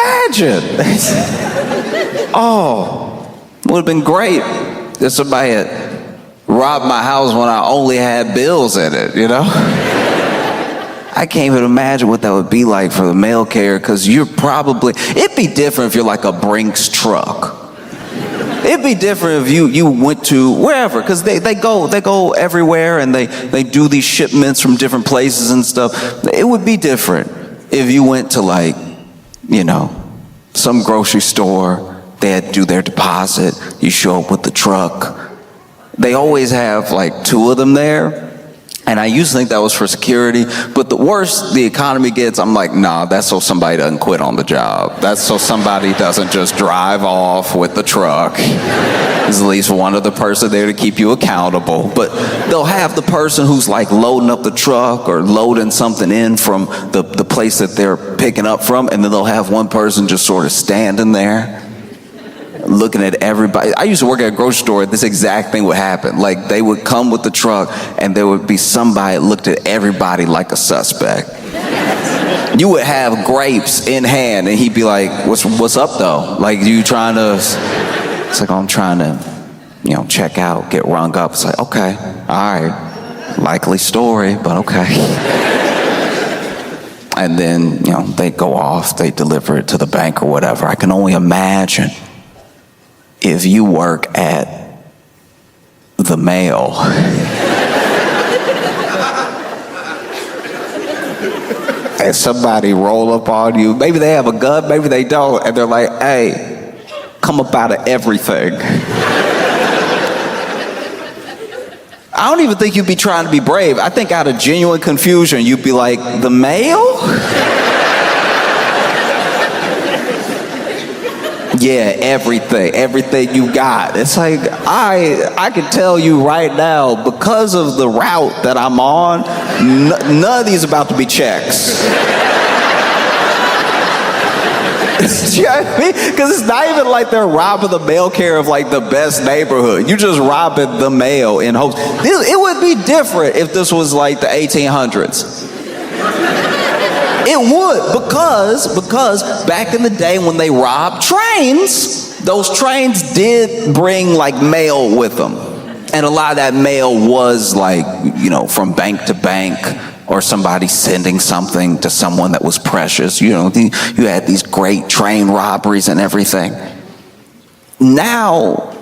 Imagine. Oh, would have been great if somebody had robbed my house when I only had bills in it, you know? I can't even imagine what that would be like for the mail carrier, because it'd be different if you're like a Brinks truck. It'd be different if you went to wherever, because they go everywhere, and they do these shipments from different places and stuff. It would be different if you went to like, you know, some grocery store. They had to do their deposit. You show up with the truck. They always have like 2 of them there. And I used to think that was for security, but the worse the economy gets, I'm like, nah, that's so somebody doesn't quit on the job. That's so somebody doesn't just drive off with the truck. There's at least one other person there to keep you accountable. But they'll have the person who's like loading up the truck or loading something in from the place that they're picking up from, and then they'll have one person just sort of standing there, looking at everybody. I used to work at a grocery store. This exact thing would happen. Like, they would come with the truck, and there would be somebody that looked at everybody like a suspect. You would have grapes in hand, and he'd be like, what's up, though? Like, you trying to... It's like, oh, I'm trying to, you know, check out, get rung up. It's like, okay, all right. Likely story, but okay. And then, you know, they go off, they deliver it to the bank or whatever. I can only imagine if you work at the mail. And somebody roll up on you, maybe they have a gun, maybe they don't, and they're like, hey, come up out of everything. I don't even think you'd be trying to be brave. I think out of genuine confusion, you'd be like, the mail? Yeah, everything you got. It's like, I can tell you right now, because of the route that I'm on, none of these about to be checks. Do you know what I mean? Because it's not even like they're robbing the mail carrier of like the best neighborhood. You just robbing the mail in hopes. It would be different if this was like the 1800s. It would, because back in the day when they robbed trains, those trains did bring like mail with them. And a lot of that mail was like, you know, from bank to bank, or somebody sending something to someone that was precious. You know, you had these great train robberies and everything. Now,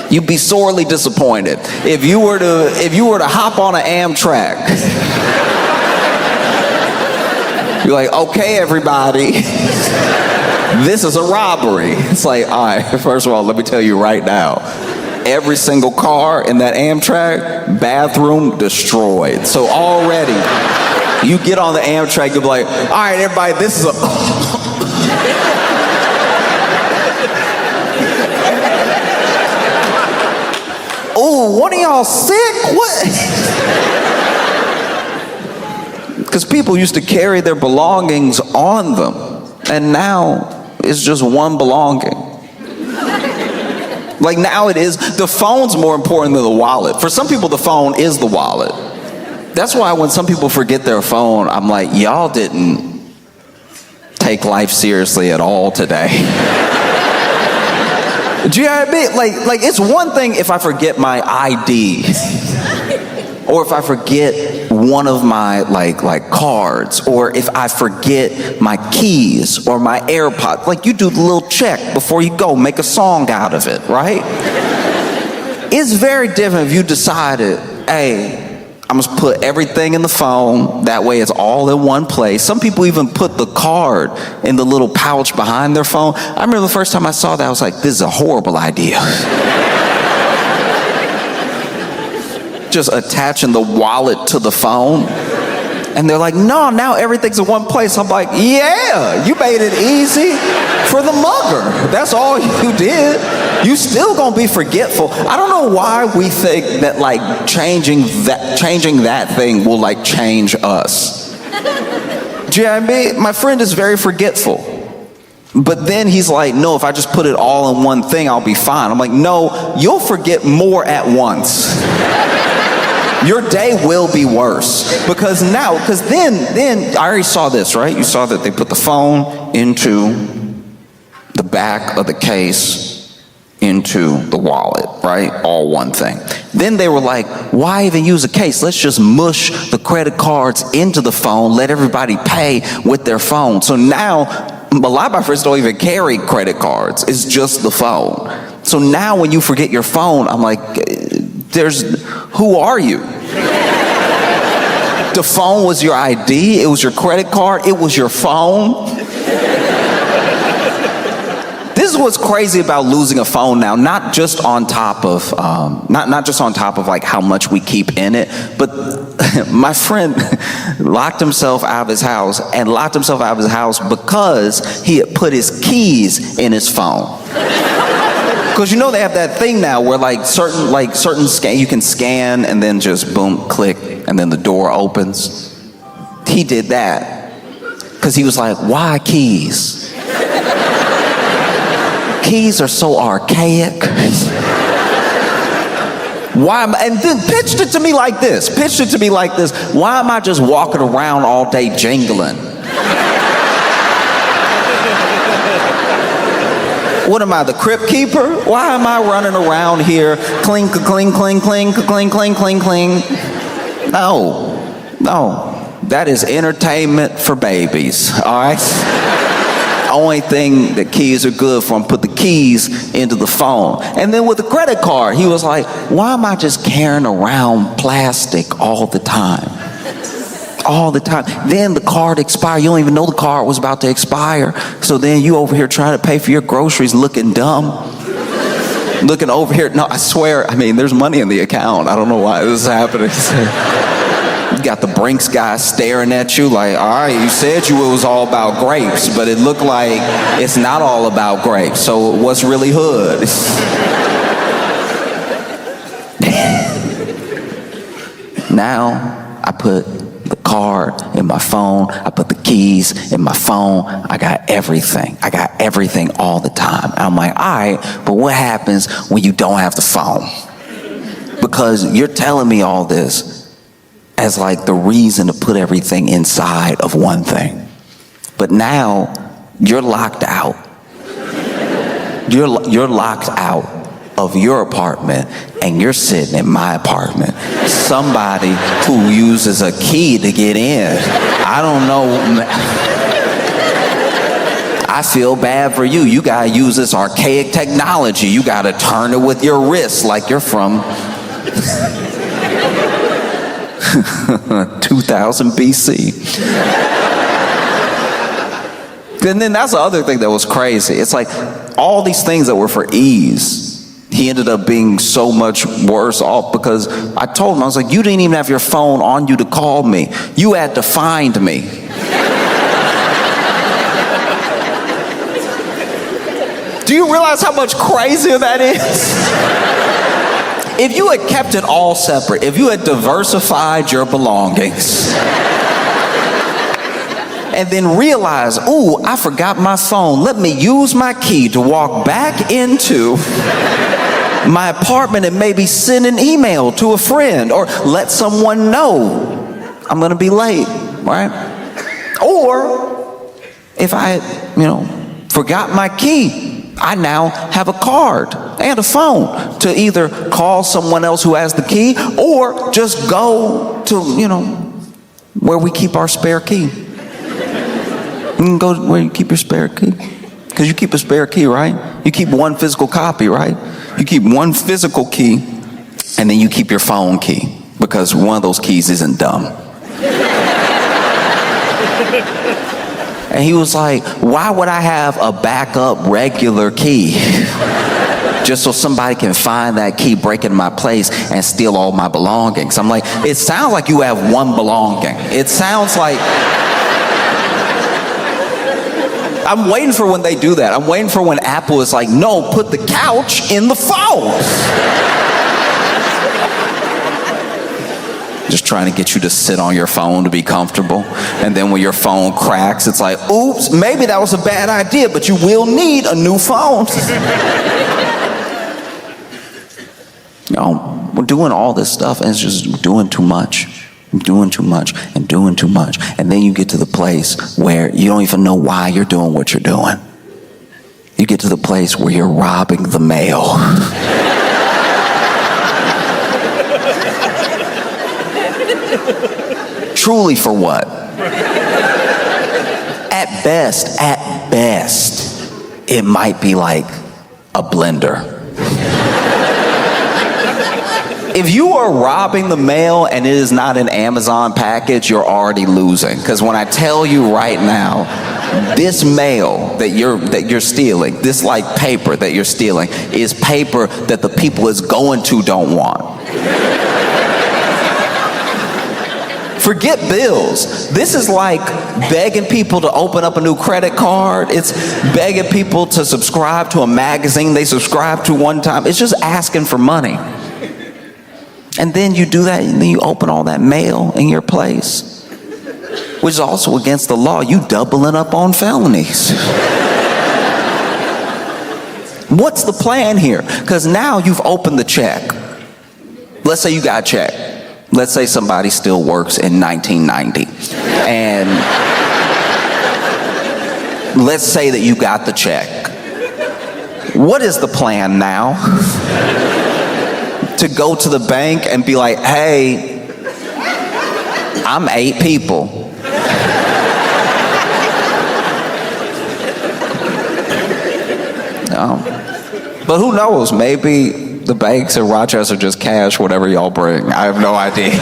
you'd be sorely disappointed if you were to hop on an Amtrak. You're like, okay, everybody, this is a robbery. It's like, all right, first of all, let me tell you right now, every single car in that Amtrak, bathroom destroyed. So already, you get on the Amtrak, you'll be like, all right, everybody, this is a... Oh, one of y'all sick? What? Because people used to carry their belongings on them, and now it's just one belonging. Like now it is, the phone's more important than the wallet. For some people, the phone is the wallet. That's why when some people forget their phone, I'm like, y'all didn't take life seriously at all today. Do you know what I mean? Like it's one thing if I forget my ID, or if I forget one of my like cards, or if I forget my keys or my AirPods. Like, you do the little check before you go, make a song out of it, right? It's very different if you decided, hey, I'm gonna put everything in the phone, that way it's all in one place. Some people even put the card in the little pouch behind their phone. I remember the first time I saw that, I was like, this is a horrible idea. Just attaching the wallet to the phone. And they're like, no, now everything's in one place. I'm like, yeah, you made it easy for the mugger. That's all you did. You still gonna be forgetful. I don't know why we think that like changing that thing will like change us. Do you know what I mean? My friend is very forgetful. But then he's like, no, if I just put it all in one thing, I'll be fine. I'm like, no, you'll forget more at once. Your day will be worse. Because then I already saw this, right? You saw that they put the phone into the back of the case, into the wallet, right? All one thing. Then they were like, why even use a case? Let's just mush the credit cards into the phone, let everybody pay with their phone. So now, a lot of my friends don't even carry credit cards. It's just the phone. So now when you forget your phone, I'm like, who are you? The phone was your ID. It was your credit card. It was your phone. This is what's crazy about losing a phone now. Not just on top of not just on top of like how much we keep in it, but my friend locked himself out of his house because he had put his keys in his phone. Because you know they have that thing now where certain scan, you can scan and then just boom, click, and then the door opens. He did that because he was like, why keys? Keys are so archaic. And then pitched it to me like this. Why am I just walking around all day jingling? What am I, the crypt keeper? Why am I running around here, clink, cling, cling, cling, cling, cling, cling, cling? No. That is entertainment for babies, all right? Only thing that keys are good for, put the keys into the phone. And then with the credit card, he was like, why am I just carrying around plastic all the time? Then the card expired. You don't even know the card was about to expire. So then you over here trying to pay for your groceries looking dumb. Looking over here. No, I swear, there's money in the account. I don't know why this is happening. You got the Brinks guy staring at you like, all right, you said it was all about grapes, but it looked like it's not all about grapes. So what's really hood? Now I put the card in my phone. I put the keys in my phone. I got everything all the time. And I'm like, all right, but what happens when you don't have the phone? Because you're telling me all this as like the reason to put everything inside of one thing. But now you're locked out. You're locked out of your apartment and you're sitting in my apartment. Somebody who uses a key to get in. I don't know. I feel bad for you. You gotta use this archaic technology. You gotta turn it with your wrist like you're from 2000 BC. And then that's the other thing that was crazy. It's like all these things that were for ease, he ended up being so much worse off because I told him, I was like, you didn't even have your phone on you to call me. You had to find me. Do you realize how much crazier that is? If you had kept it all separate, if you had diversified your belongings, and then realized, ooh, I forgot my phone. Let me use my key to walk back into my apartment and maybe send an email to a friend or let someone know I'm gonna be late, right? Or if I forgot my key, I now have a card and a phone to either call someone else who has the key or just go to, where we keep our spare key. You can go where you keep your spare key. Because you keep a spare key, right? You keep one physical copy, right? You keep one physical key and then you keep your phone key because one of those keys isn't dumb. And he was like, why would I have a backup regular key? Just so somebody can find that key, break into my place, and steal all my belongings. I'm like, it sounds like you have one belonging. It sounds like... I'm waiting for when they do that. I'm waiting for when Apple is like, no, put the couch in the phone. just trying to get you to sit on your phone to be comfortable. And then when your phone cracks, it's like, oops, maybe that was a bad idea, but you will need a new phone. You know, we're doing all this stuff and it's just doing too much. Doing too much and doing too much. And then you get to the place where you don't even know why you're doing what you're doing. You get to the place where you're robbing the mail. Truly for what? At best, it might be like a blender. If you are robbing the mail and it is not an Amazon package, you're already losing. Because when I tell you right now, this mail that you're stealing, this like paper that you're stealing, is paper that the people it's going to don't want. Forget bills. This is like begging people to open up a new credit card. It's begging people to subscribe to a magazine they subscribed to one time. It's just asking for money. And then you do that, and then you open all that mail in your place, which is also against the law. You doubling up on felonies. What's the plan here? Because now you've opened the check. Let's say you got a check. Let's say somebody still works in 1990. And let's say that you got the check. What is the plan now? To go to the bank and be like, hey, I'm 8 people. No. But who knows? Maybe the banks in Rochester just cash whatever y'all bring. I have no idea.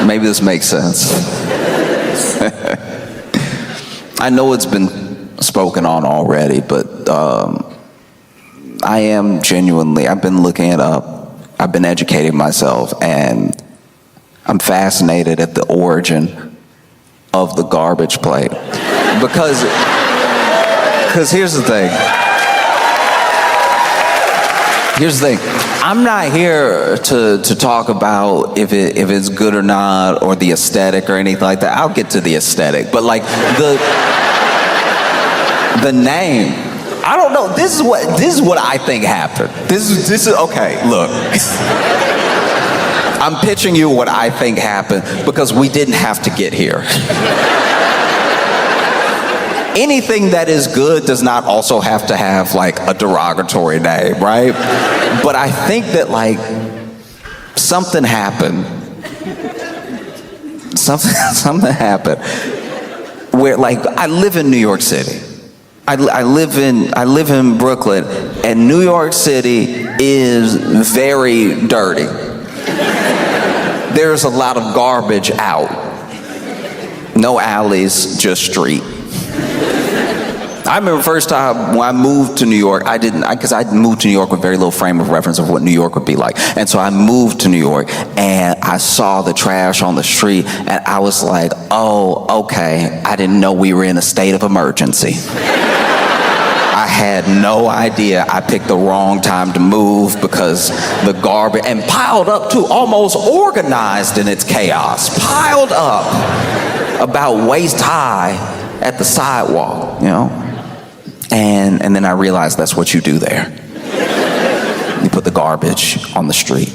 Maybe this makes sense. I know it's been spoken on already, but I am genuinely, I've been looking it up. I've been educating myself, and I'm fascinated at the origin of the garbage plate. Because here's the thing. I'm not here to talk about if it's good or not, or the aesthetic or anything like that. I'll get to the aesthetic, but like the name. I don't know. This is what I think happened. This is okay. Look, I'm pitching you what I think happened because we didn't have to get here. Anything that is good does not also have to have like a derogatory name, right? But I think that like something happened. Something happened where like I live in New York City. I live in Brooklyn, and New York City is very dirty. There's a lot of garbage out. No alleys, just street. I remember the first time when I moved to New York, because I moved to New York with very little frame of reference of what New York would be like. And so I moved to New York and I saw the trash on the street and I was like, oh, okay, I didn't know we were in a state of emergency. I had no idea. I picked the wrong time to move because the garbage, and piled up too, almost organized in its chaos, piled up about waist high at the sidewalk, you know? And then I realized that's what you do there. You put the garbage on the street.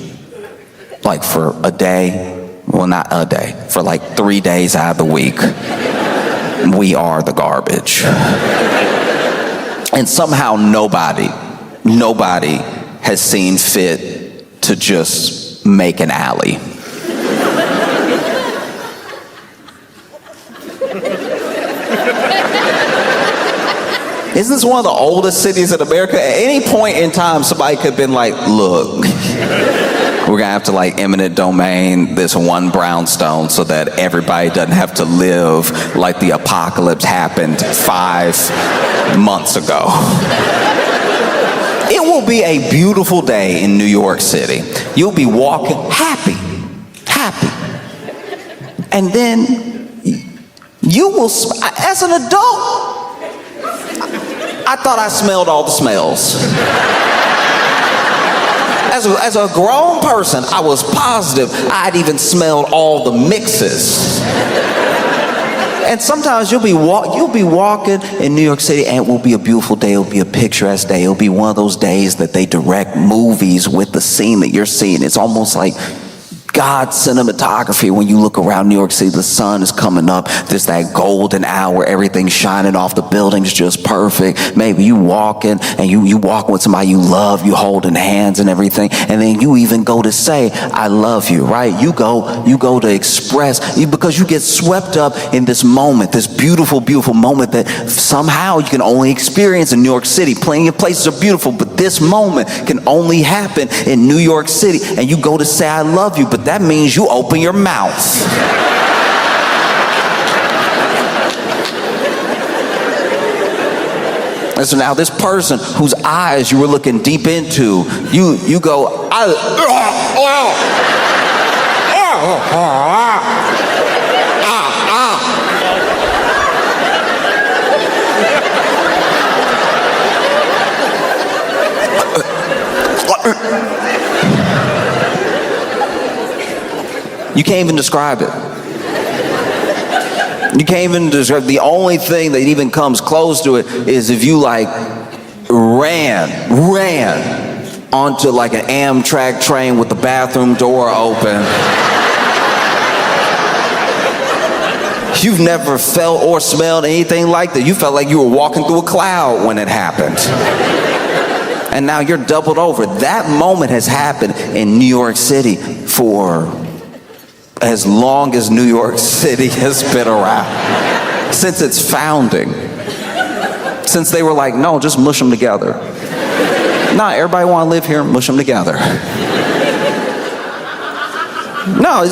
Like for a day, well not a day, for like 3 days out of the week, we are the garbage. And somehow nobody has seen fit to just make an alley. Isn't this one of the oldest cities in America? At any point in time, somebody could have been like, look, we're gonna have to like eminent domain this one brownstone so that everybody doesn't have to live like the apocalypse happened 5 months ago. It will be a beautiful day in New York City. You'll be walking happy. And then you will, as an adult, I thought I smelled all the smells. as a grown person, I was positive I'd even smelled all the mixes. And sometimes you'll be walking in New York City, and it will be a beautiful day. It'll be a picturesque day. It'll be one of those days that they direct movies with the scene that you're seeing. It's almost like God's cinematography. When you look around New York City, the sun is coming up. There's that golden hour. Everything's shining off. The building's just perfect. Maybe you walking and you walk with somebody you love. You holding hands and everything. And then you even go to say, I love you, right? You go to express, because you get swept up in this moment, this beautiful, beautiful moment that somehow you can only experience in New York City. Plenty of places are beautiful, but this moment can only happen in New York City. And you go to say, I love you, but that means you open your mouth. And so now this person whose eyes you were looking deep into, you go, you can't even describe it. You can't even describe. The only thing that even comes close to it is if you like ran onto like an Amtrak train with the bathroom door open. You've never felt or smelled anything like that. You felt like you were walking through a cloud when it happened. And now you're doubled over. That moment has happened in New York City for as long as New York City has been around. Since its founding. Since they were like, no, just mush them together. No, everybody want to live here, mush them together. No,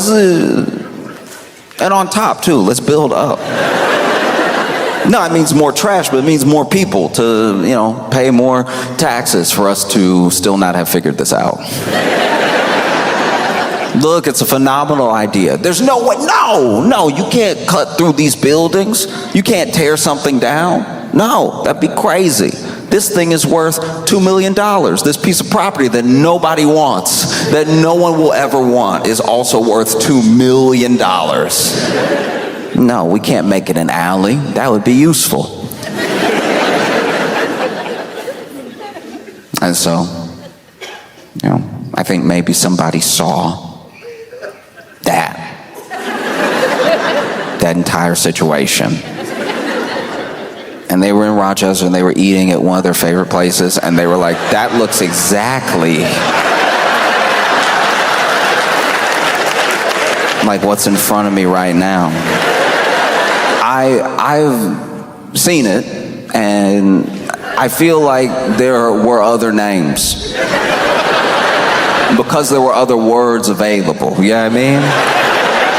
and on top too, let's build up. No, it means more trash, but it means more people to, pay more taxes for us to still not have figured this out. Look, it's a phenomenal idea. There's no way, no, you can't cut through these buildings. You can't tear something down. No, that'd be crazy. This thing is worth $2 million. This piece of property that nobody wants, that no one will ever want, is also worth $2 million. No, we can't make it an alley. That would be useful. And so, I think maybe somebody saw that entire situation. And they were in Rochester and they were eating at one of their favorite places, and they were like, that looks exactly like what's in front of me right now. I've seen it, and I feel like there were other names because there were other words available. You know what I mean?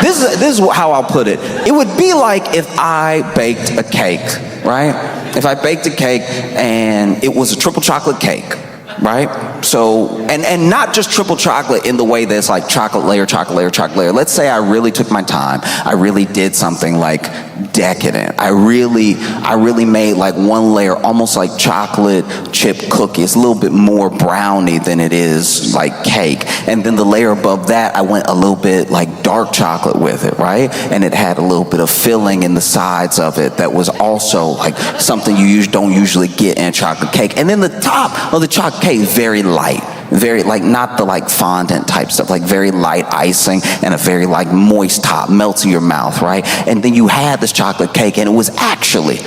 This is how I'll put it. It would be like if I baked a cake, right? If I baked a cake and it was a triple chocolate cake, right? So, and not just triple chocolate in the way that it's like chocolate layer, chocolate layer, chocolate layer. Let's say I really took my time. I really did something like decadent. I really made like one layer almost like chocolate chip cookie. It's a little bit more brownie than it is like cake. And then the layer above that, I went a little bit like dark chocolate with it, right? And it had a little bit of filling in the sides of it that was also like something you don't usually get in a chocolate cake. And then the top of the chocolate cake, very light. Very like, not the like fondant type stuff, like very light icing and a very like moist top, melts in your mouth, right? And then you had this chocolate cake, and it was actually,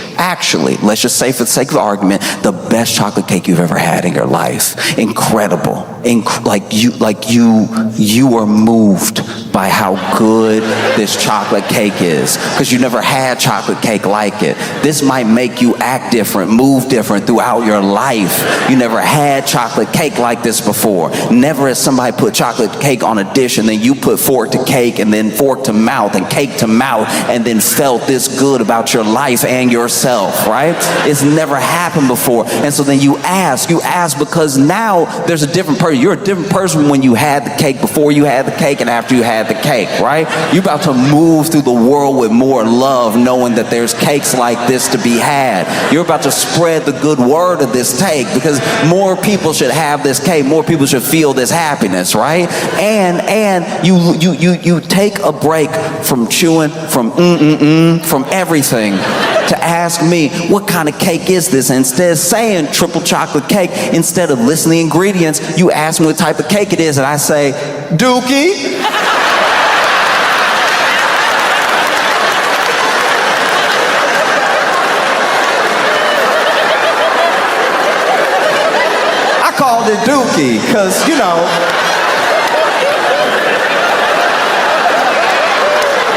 let's just say for the sake of argument, the best chocolate cake you've ever had in your life. Incredible. You were moved by how good this chocolate cake is, because you never had chocolate cake like it. This might make you act different, move different throughout your life. You never had chocolate cake like this before. Never has somebody put chocolate cake on a dish and then you put fork to cake and then fork to mouth and cake to mouth and then felt this good about your life and yourself, right? It's never happened before. And so then you ask because now there's a different person. You're a different person when you had the cake, before you had the cake, and after you had the cake, right? You're about to move through the world with more love, knowing that there's cakes like this to be had. You're about to spread the good word of this cake, because more people should have this cake. More more people should feel this happiness, right? And you take a break from chewing, from from everything, to ask me, what kind of cake is this? And instead of saying triple chocolate cake, instead of listing the ingredients, you ask me what type of cake it is, and I say, Dookie. I called it Dookie, because, you know.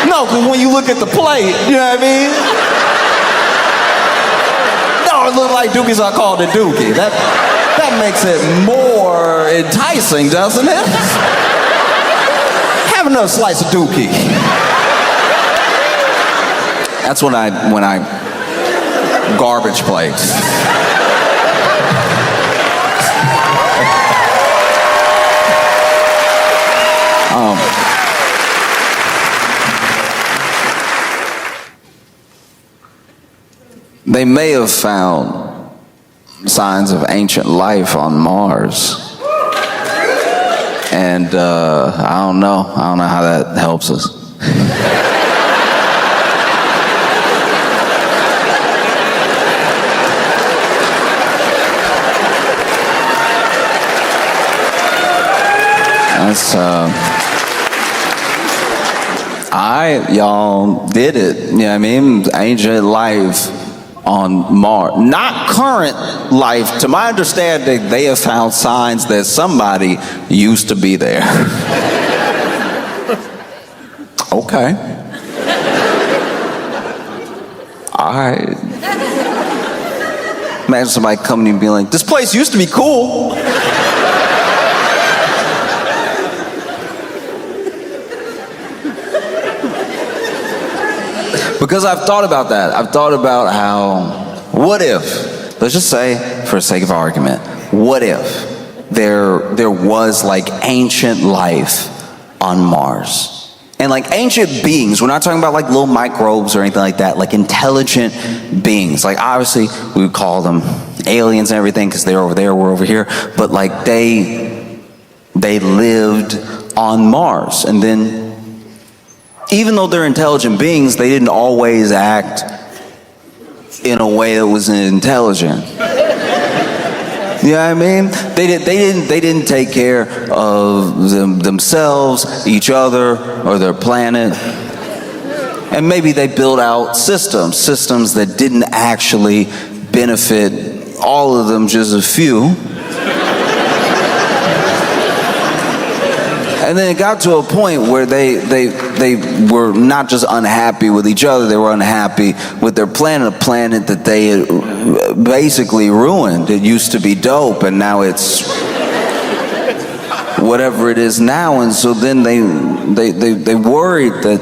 No, because when you look at the plate, you know what I mean? No, it looked like Dookie, so I called it Dookie. That makes it more enticing, doesn't it? Have another slice of Dookie. That's when I garbage plates. They may have found signs of ancient life on Mars. And I don't know how that helps us. That's y'all did it. You know what I mean? Ancient life on Mars. Not current life. To my understanding, they have found signs that somebody used to be there. Okay. All right. Imagine somebody coming and being like, this place used to be cool. Because I've thought about that. I've thought about how, what if, let's just say, for the sake of argument, what if there was like ancient life on Mars? And like ancient beings, we're not talking about like little microbes or anything like that, like intelligent beings. Like obviously we would call them aliens and everything because they're over there, we're over here. But like they lived on Mars. And then even though they're intelligent beings, they didn't always act in a way that was intelligent. You know what I mean? They didn't take care of themselves, each other, or their planet. And maybe they built out systems that didn't actually benefit all of them, just a few. And then it got to a point where they were not just unhappy with each other, they were unhappy with their planet, a planet that they had basically ruined. It used to be dope, and now it's whatever it is now. And so then they worried that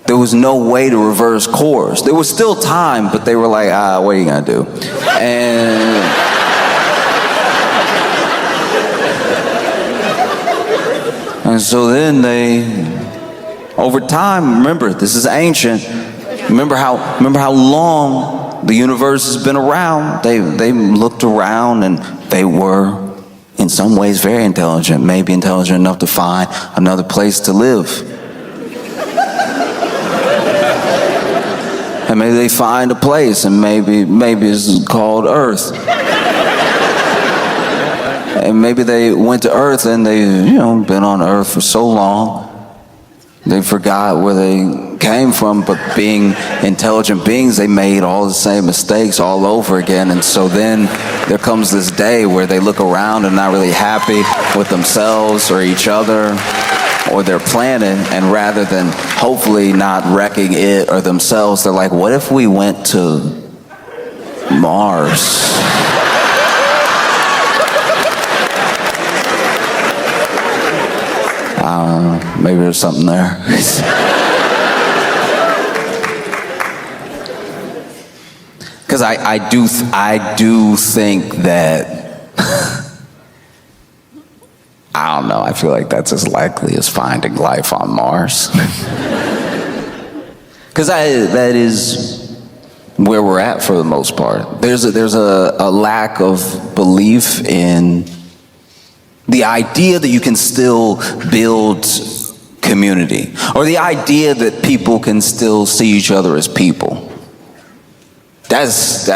there was no way to reverse course. There was still time, but they were like, what are you gonna do? And so then they, over time, remember, this is ancient. Remember how long the universe has been around. They looked around and they were, in some ways, very intelligent. Maybe intelligent enough to find another place to live. And maybe they find a place, and maybe it's called Earth. And maybe they went to Earth and they, been on Earth for so long, they forgot where they came from, but being intelligent beings, they made all the same mistakes all over again. And so then there comes this day where they look around and not really happy with themselves or each other or their planet, and rather than hopefully not wrecking it or themselves, they're like, what if we went to Mars? I don't know, maybe there's something there. Because I do think that, I don't know, I feel like that's as likely as finding life on Mars. Because that is where we're at for the most part. There's a lack of belief in The idea that you can still build community, or the idea that people can still see each other as people. That's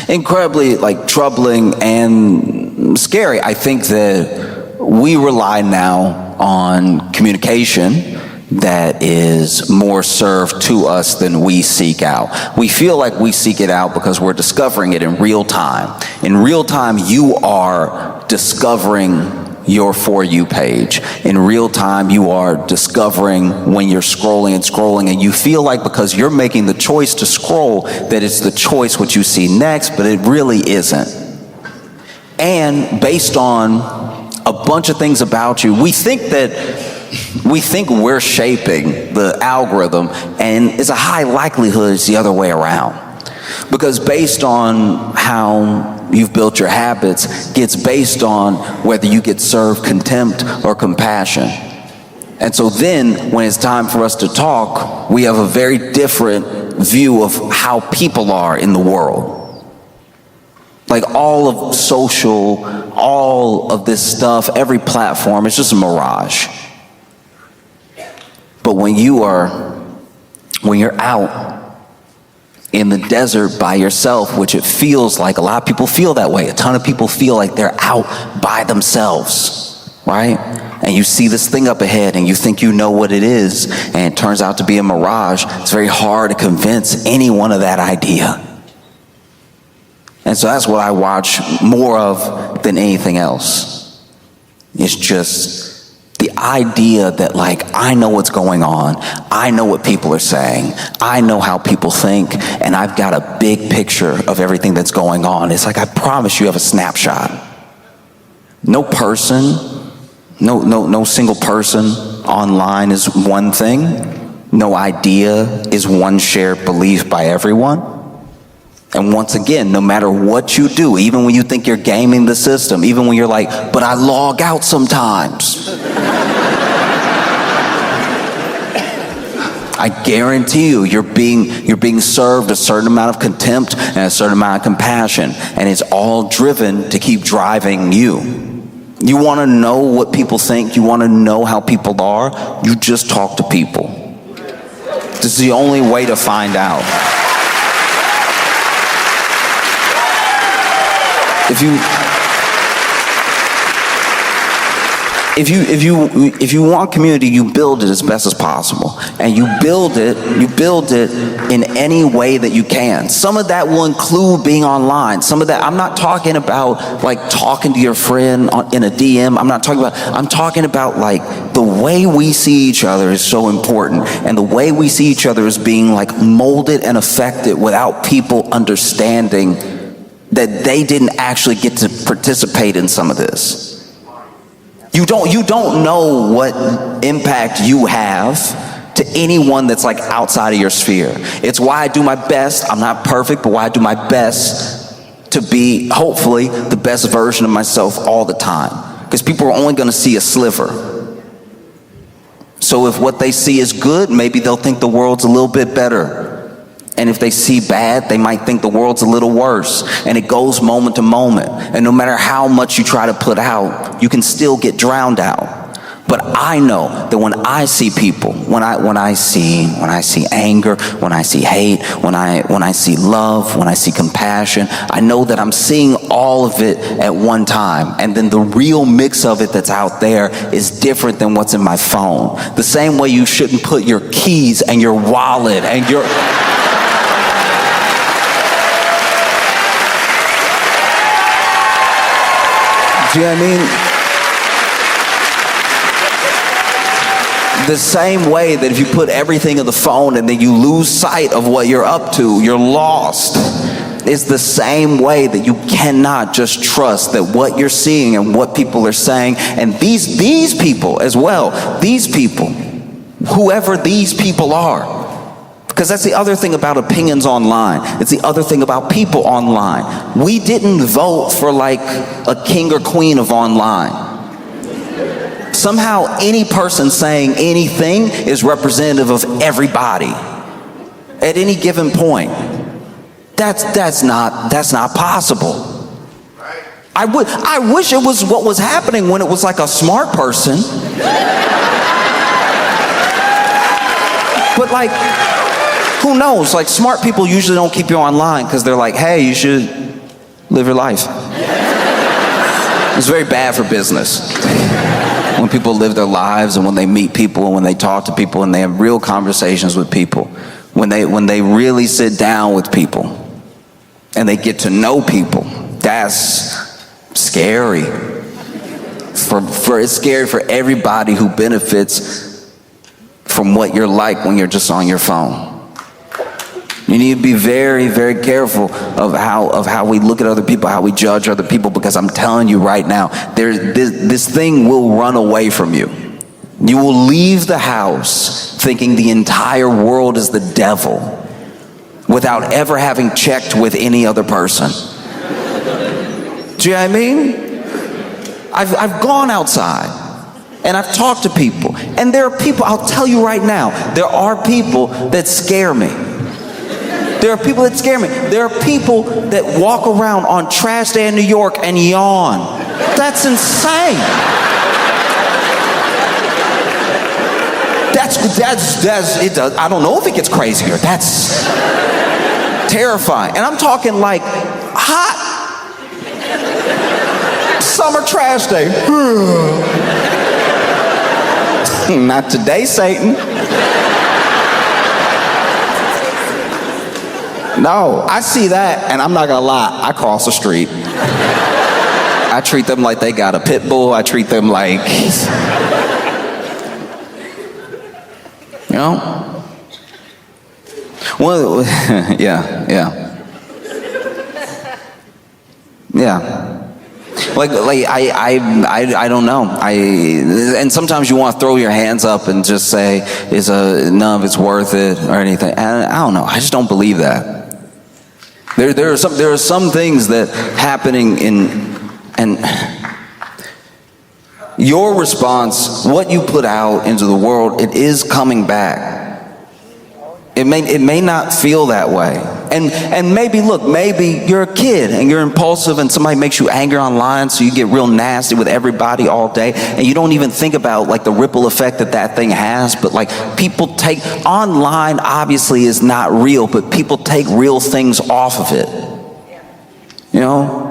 incredibly troubling and scary. I think that we rely now on communication that is more served to us than we seek out. We feel like we seek it out because we're discovering it in real time. In real time, you are discovering your For You page. In real time, you are discovering when you're scrolling and you feel like because you're making the choice to scroll that it's the choice what you see next, but it really isn't. And based on a bunch of things about you, we think we're shaping the algorithm, and it's a high likelihood it's the other way around. Because based on how you've built your habits gets based on whether you get served contempt or compassion. And so then when it's time for us to talk, we have a very different view of how people are in the world. Like all of social, all of this stuff, every platform, it's just a mirage. But when you're out in the desert by yourself, which it feels like a lot of people feel that way. A ton of people feel like they're out by themselves, right? And you see this thing up ahead and you think you know what it is, and it turns out to be a mirage. It's very hard to convince anyone of that idea. And so that's what I watch more of than anything else. It's just the idea that I know what's going on, I know what people are saying, I know how people think, and I've got a big picture of everything that's going on. It's like I promise you have a snapshot. No person, no single person online is one thing. No idea is one shared belief by everyone. And once again, no matter what you do, even when you think you're gaming the system, even when you're like, but I log out sometimes. I guarantee you're being served a certain amount of contempt and a certain amount of compassion, and it's all driven to keep driving you. You want to know what people think, you want to know how people are, you just talk to people. This is the only way to find out. If you want community, you build it as best as possible, and you build it in any way that you can. Some of that will include being online. Some of that, I'm not talking about talking to your friend in a DM. I'm talking about the way we see each other is so important, and the way we see each other is being molded and affected without people understanding that they didn't actually get to participate in some of this. You don't know what impact you have to anyone that's outside of your sphere. It's why I do my best. I'm not perfect, but why I do my best to be, hopefully, the best version of myself all the time. Because people are only going to see a sliver. So if what they see is good, maybe they'll think the world's a little bit better. And if they see bad, they might think the world's a little worse. And it goes moment to moment. And no matter how much you try to put out, you can still get drowned out. But I know that when I see people, when I see anger, when I see hate, when I see love, when I see compassion, I know that I'm seeing all of it at one time. And then the real mix of it that's out there is different than what's in my phone. The same way you shouldn't put your keys and your wallet and your... Do you know what I mean? The same way that if you put everything in the phone and then you lose sight of what you're up to, you're lost. It's the same way that you cannot just trust that what you're seeing and what people are saying, and these people as well, these people, whoever these people are. Because that's the other thing about opinions online. It's the other thing about people online. We didn't vote for a king or queen of online. Somehow any person saying anything is representative of everybody at any given point. That's not possible. I wish it was what was happening when it was like a smart person. But like, who knows? Like, smart people usually don't keep you online because they're like, hey, you should live your life. It's very bad for business. When people live their lives and when they meet people and when they talk to people and they have real conversations with people, when they really sit down with people and they get to know people, that's scary. It's scary for everybody who benefits from what you're like when you're just on your phone. You need to be very, very careful of how we look at other people, how we judge other people, because I'm telling you right now, this thing will run away from you. You will leave the house thinking the entire world is the devil without ever having checked with any other person. Do you know what I mean? I've gone outside and I've talked to people, and there are people, I'll tell you right now, there are people that scare me. There are people that scare me. There are people that walk around on trash day in New York and yawn. That's insane. That's it does. I don't know if it gets crazier. That's terrifying. And I'm talking like hot summer trash day. Not today, Satan. No, I see that, and I'm not gonna lie, I cross the street. I treat them like they got a pit bull. I treat them like, you know? Well, yeah. Like I don't know. And sometimes you want to throw your hands up and just say, none of it's worth it or anything. And I don't know. I just don't believe that. There are some things that happening and your response, what you put out into the world, it is coming back. It may not feel that way. And maybe you're a kid and you're impulsive and somebody makes you angry online, so you get real nasty with everybody all day, and you don't even think about like the ripple effect that thing has. But like, people take online, obviously is not real, but people take real things off of it, you know.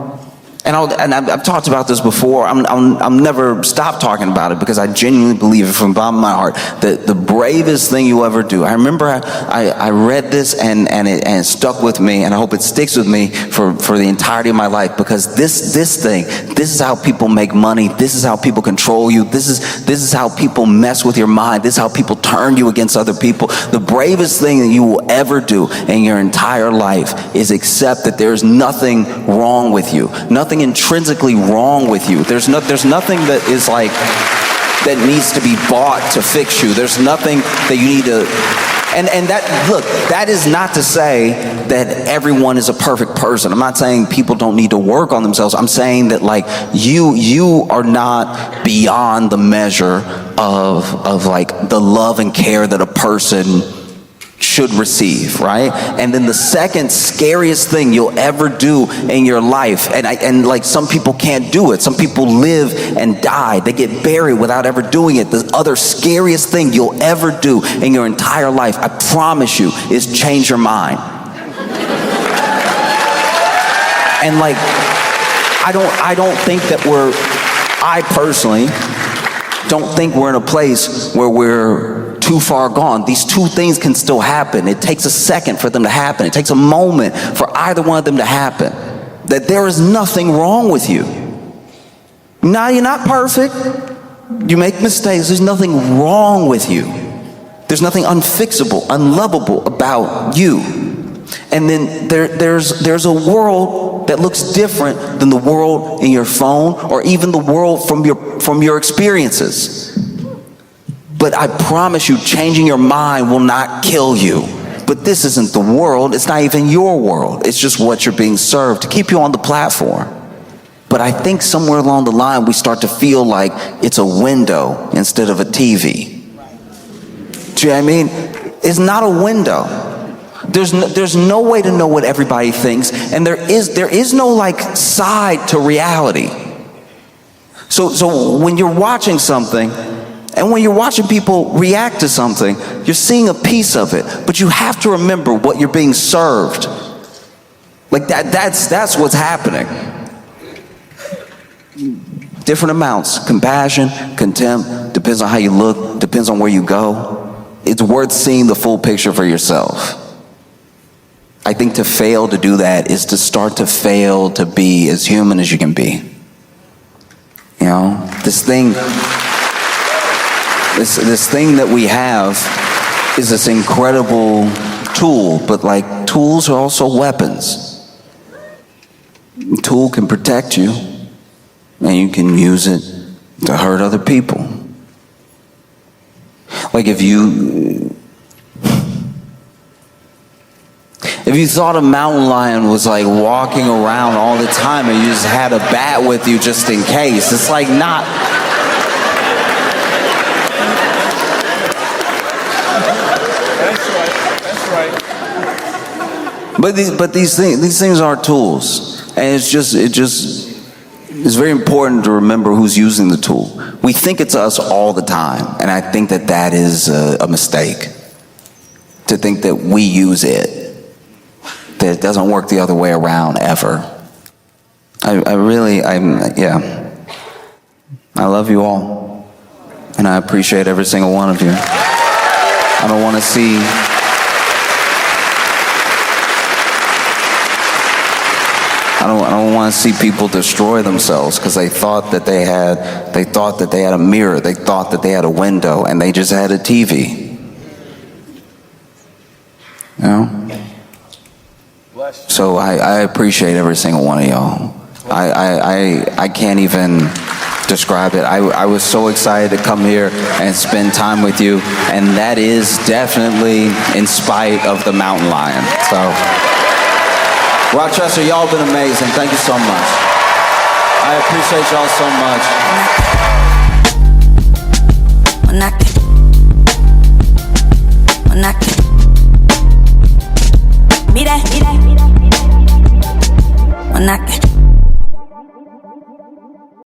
And I've talked about this before. I'm never stop talking about it because I genuinely believe it from the bottom of my heart that the bravest thing you ever do. I remember I read this and it stuck with me, and I hope it sticks with me for the entirety of my life, because this is how people make money. This is how people control you. This is how people mess with your mind. This is how people turn you against other people. The bravest thing that you will ever do in your entire life is accept that there's nothing wrong with you. Nothing intrinsically wrong with you. There's nothing that is like that needs to be bought to fix you. There's nothing that you need to, and that is not to say that everyone is a perfect person. I'm not saying people don't need to work on themselves. I'm saying that like you are not beyond the measure of like the love and care that a person should receive, right? And then the second scariest thing you'll ever do in your life, and like some people can't do it. Some people live and die. They get buried without ever doing it. The other scariest thing you'll ever do in your entire life, I promise you, is change your mind. And like, I don't think that I personally don't think we're in a place where we're too far gone. These two things can still happen. It takes a second for them to happen. It takes a moment for either one of them to happen. That there is nothing wrong with you. Now, you're not perfect. You make mistakes. There's nothing wrong with you. There's nothing unfixable, unlovable about you. And then there's a world that looks different than the world in your phone, or even the world from your experiences. But I promise you, changing your mind will not kill you. But this isn't the world. It's not even your world. It's just what you're being served to keep you on the platform. But I think somewhere along the line, we start to feel like it's a window instead of a TV. Do you know what I mean? It's not a window. There's no way to know what everybody thinks, and there is no like side to reality. So when you're watching something, and when you're watching people react to something, you're seeing a piece of it, but you have to remember what you're being served. Like that's what's happening. Different amounts, compassion, contempt, depends on how you look, depends on where you go. It's worth seeing the full picture for yourself. I think to fail to do that is to start to fail to be as human as you can be. You know, this thing that we have is this incredible tool, but like tools are also weapons. A tool can protect you, and you can use it to hurt other people. Like if you thought a mountain lion was like walking around all the time and you just had a bat with you just in case, it's like not. That's right. But these things are tools, and it's very important to remember who's using the tool. We think it's us all the time, and I think that is a mistake. To think that we use it. That it doesn't work the other way around ever. I love you all. And I appreciate every single one of you. I don't want to see people destroy themselves because they thought that they had a mirror, they thought that they had a window, and they just had a TV. You know? So I appreciate every single one of y'all. I can't even describe it. I was so excited to come here and spend time with you, and that is definitely in spite of the mountain lion. So, Rochester, y'all been amazing. Thank you so much. I appreciate y'all so much. When I